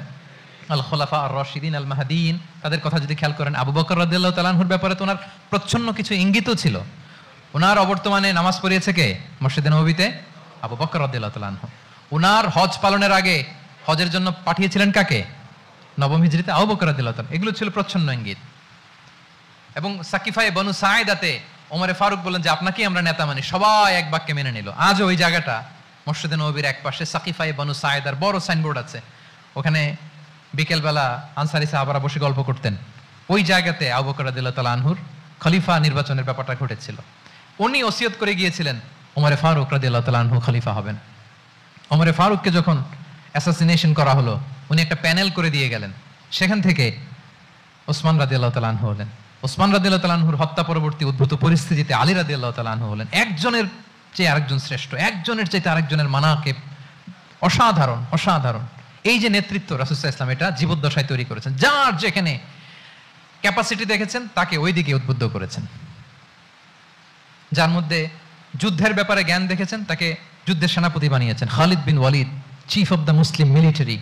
আল খুলাফা আর রাশিদিন আল মাহদিন, তাদের কথা যদি খেয়াল করেন, আবু বকর রাদিয়াল্লাহু তাআলা আনহুর ব্যাপারে তো ওনার প্রচ্ছন্ন কিছু ইঙ্গিতও ছিল। ওনার অবর্তমানে নামাজ পড়িয়েছে কে মসজিদে নববীতে? আবু বকর রাদিয়াল্লাহু তাআলা আনহু। ওনার হজ পালনের আগে হজের জন্য পাঠিয়েছিলেন কাকে? নবম হিজরিতে আবু বকর রাদিয়াল্লাহু তাআলা। এগুলো ছিল প্রচ্ছন্ন ইঙ্গিত। এবং সাকিফায়ে বনু সাঈদাতে ওমরে ফারুক বললেন যে আপনাকেই আমরা নেতা মানি, সবাই এক বাক্যে মেনে নিল। আজও ওই জায়গাটা মসজিদে নববীর এক পাশে সাকিফায়ে বনু সাঈদার বড় সাইনবোর্ড আছে, ওখানে বিকেলবেলা আনসারী সাহাবারা বসে গল্প করতেন। ওই জায়গাতে আবু বকর রাদিয়াল্লাহু তাআলা আনহুর খলিফা নির্বাচনের ব্যাপারটা ঘটেছিল। উনি ওসিয়ত করে গিয়েছিলেন ওমরে ফারুক রাদিয়াল্লাহু তাআলা আনহু খলিফা হবেন। ওমরে ফারুককে যখন অ্যাসাসিনেশন করা হলো, উনি একটা প্যানেল করে দিয়ে গেলেন, সেখান থেকে ওসমান রাদিয়াল্লাহু তাআলা আনহু হলেন। ওসমান রাদিয়াল্লাহু তাআলা আনহুর হত্যা পরবর্তী উদ্ভূত পরিস্থিতিতে আলী রাদিয়াল্লাহু তাআলা আনহু হলেন। একজনের চেয়ে আরেকজন শ্রেষ্ঠ, একজনের চাইতে আরেকজনের মানাকে অসাধারণ, অসাধারণ। এই যে নেতৃত্ব রাসূল সাল্লাল্লাহু আলাইহি ওয়াসাল্লাম এটা জীবদ্দশায় তৈরি করেছেন। যার যেখানে ক্যাপাসিটি দেখেছেন তাকে ওই দিকে উদ্বুদ্ধ করেছেন। যার মধ্যে যুদ্ধের ব্যাপারে জ্ঞান দেখেছেন তাকে যুদ্ধের সেনাপতি বানিয়েছেন। Khalid bin Walid chief of the Muslim military,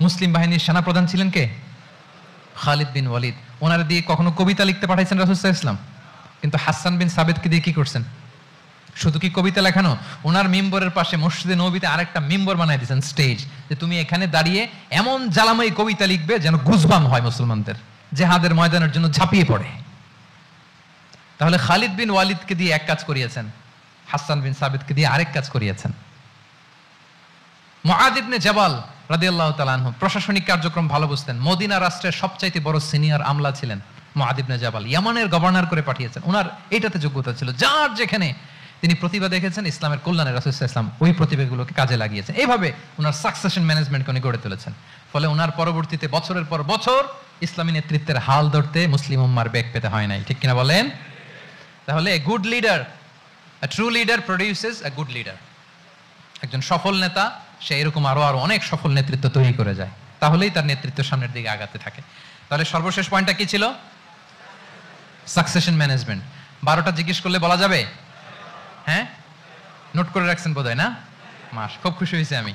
মুসলিম বাহিনীর সেনাপ্রধান ছিলেন কে? খালিদ বিন ওয়ালিদ। ওনার দিয়ে কখনো কবিতা লিখতে পাঠাইছেন রাসূল সাল্লাল্লাহু আলাইহি ওয়াসাল্লাম? কিন্তু হাসান বিন সাবিতকে দিয়ে কি করছেন? শুধু কি কবিতা লেখানো, ওনার মিম্বরের পাশে মসজিদে নববীতে আরেকটা মিম্বর বানাই দিয়েছেন, স্টেজ, যে তুমি এখানে দাঁড়িয়ে এমন জ্বালাময়ী কবিতা লিখবে যেন গুজবাম হয় মুসলমানদের, জেহাদের ময়দানের জন্য ঝাঁপিয়ে পড়ে। তাহলে খালিদ বিন ওয়ালিদকে দিয়ে এক কাজ করিয়েছেন, হাসান বিন সাবিতকে দিয়ে আরেক কাজ করিয়েছেন। মুআদ ইবনে জাবাল রাদিয়াল্লাহু তাআলা আনহু প্রশাসনিক কার্যক্রম ভালো বুঝতেন। মদিনা রাষ্ট্রের সবচাইতে বড় সিনিয়র আমলা ছিলেন মুআদ ইবনে জাবাল, ইয়ামানের গভর্নর করে পাঠিয়েছেন। ওনার এইটাতে যোগ্যতা ছিল, যার যেখানে তিনি প্রতিভা দেখেছেন ইসলামের কল্যাণে রাসূল সাল্লাল্লাহু আলাইহি ওয়াসাল্লাম ওই প্রতিভাগুলোকে কাজে লাগিয়েছেন। এইভাবে ওনার সাকসেশন ম্যানেজমেন্টকে উনি গড়ে তুলেছেন। ফলে ওনার পরবর্তীতে বছরের পর বছর ইসলামী নেতৃত্বের হাল ধরতে মুসলিম উম্মার বেগ পেতে হয় নাই, ঠিক কিনা বলেন? তাহলে a good leader, a true leader produces a good leader. একজন সফল নেতা সে এরকম আরো অনেক সফল নেতৃত্ব তৈরি করে যায়, তাহলেই তার নেতৃত্ব সামনের দিকে আগাতে থাকে। তাহলে সর্বশেষ পয়েন্টটা কি ছিল? Succession management. 12টা জিজ্ঞেস করলে বলা যাবে? হ্যাঁ, নোট করে রাখছেন বোধহয় না? খুব খুশি হয়েছে আমি,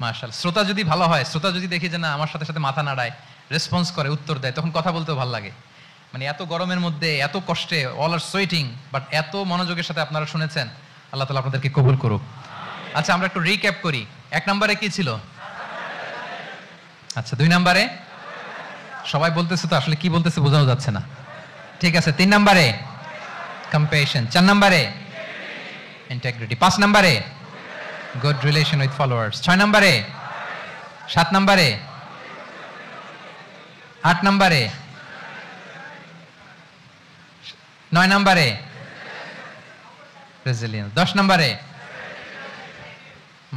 মাশাআল্লাহ। শ্রোতা যদি ভালো হয়, শ্রোতা যদি দেখি যে না আমার সাথে সাথে মাথা নাড়ায়, রেসপন্স করে, উত্তর দেয়, তখন কথা বলতেও ভালো লাগে। মানে এত গরমের মধ্যে, এত কষ্টে, অল আর সোয়েটিং, বাট এত মনোযোগের সাথে আপনারা শুনেছেন, আল্লাহ তাআলা আপনাদেরকে কবুল করুক। আচ্ছা, আমরা একটু রিক্যাপ করি। 1 নম্বরে কি ছিল? আচ্ছা, 2 নম্বরে সবাই বলতেছে তো, আসলে কি বলতেছে বোঝাও যাচ্ছে না, ঠিক আছে। 3 নম্বরে কম্প্যাশন, 4 নম্বরে ইন্টিগ্রিটি, 5 নম্বরে গুড রিলেশন উইথ ফলোয়ার্স, 6 নম্বরে, 7 নম্বরে, 8 নম্বরে, 9 নম্বরে রেজিলিয়েন্স, 10 নম্বরে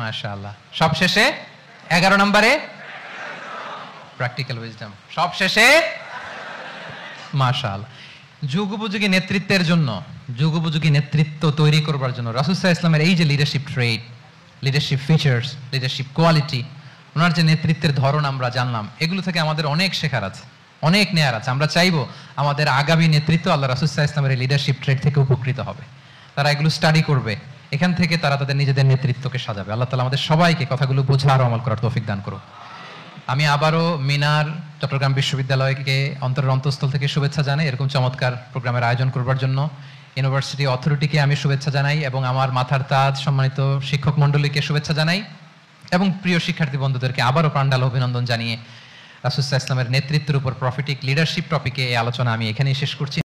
মাশাআল্লাহ, সব শেষে 11 নম্বরে প্র্যাকটিক্যাল উইজডম, সব শেষে মাশাআল্লাহ। যুগোপযোগী নেতৃত্বের জন্য, যুগোপযোগী নেতৃত্ব তৈরি করবার জন্য রাসূল সাল্লাল্লাহু আলাইহি ওয়াসাল্লামের এই যে লিডারশিপ ট্রেট, লিডারশিপ ফিচার্স, লিডারশিপ কোয়ালিটি, ওনার যে নেতৃত্বের ধরন আমরা জানলাম, এগুলো থেকে আমাদের অনেক শেখার আছে, অনেক নেয়ার আছে। আমরা চাইবো আমাদের আগামী নেতৃত্ব আল্লাহ রাসূল সাল্লাল্লাহু আলাইহি ওয়াসাল্লামের লিডারশিপ ট্রেট থেকে উপকৃত হবে, তারা এগুলো স্টাডি করবে, এখান থেকে তারা তাদের নিজেদের নেতৃত্বকে সাজাবে। আল্লাহ তাআলা আমাদের সবাইকে কথাগুলো বোঝার ও আমল করার তৌফিক দান করুক। আমি আবারও মিনার চট্টগ্রাম বিশ্ববিদ্যালয়কে অন্তরের অন্তঃস্থল থেকে শুভেচ্ছা জানাই এরকম চমৎকার প্রোগ্রামের আয়োজন করবার জন্য। ইউনিভার্সিটি অথরিটিকে আমি শুভেচ্ছা জানাই এবং আমার মাথার তাজ সম্মানিত শিক্ষক মণ্ডলীকে শুভেচ্ছা জানাই এবং প্রিয় শিক্ষার্থী বন্ধুদেরকে আবারও প্রাণঢাল অভিনন্দন জানিয়ে রাসূল সাল্লাল্লাহু আলাইহি ওয়াসাল্লামের নেতৃত্বের উপর প্রফিটিক লিডারশিপ টপিকে এই আলোচনা আমি এখানেই শেষ করছি।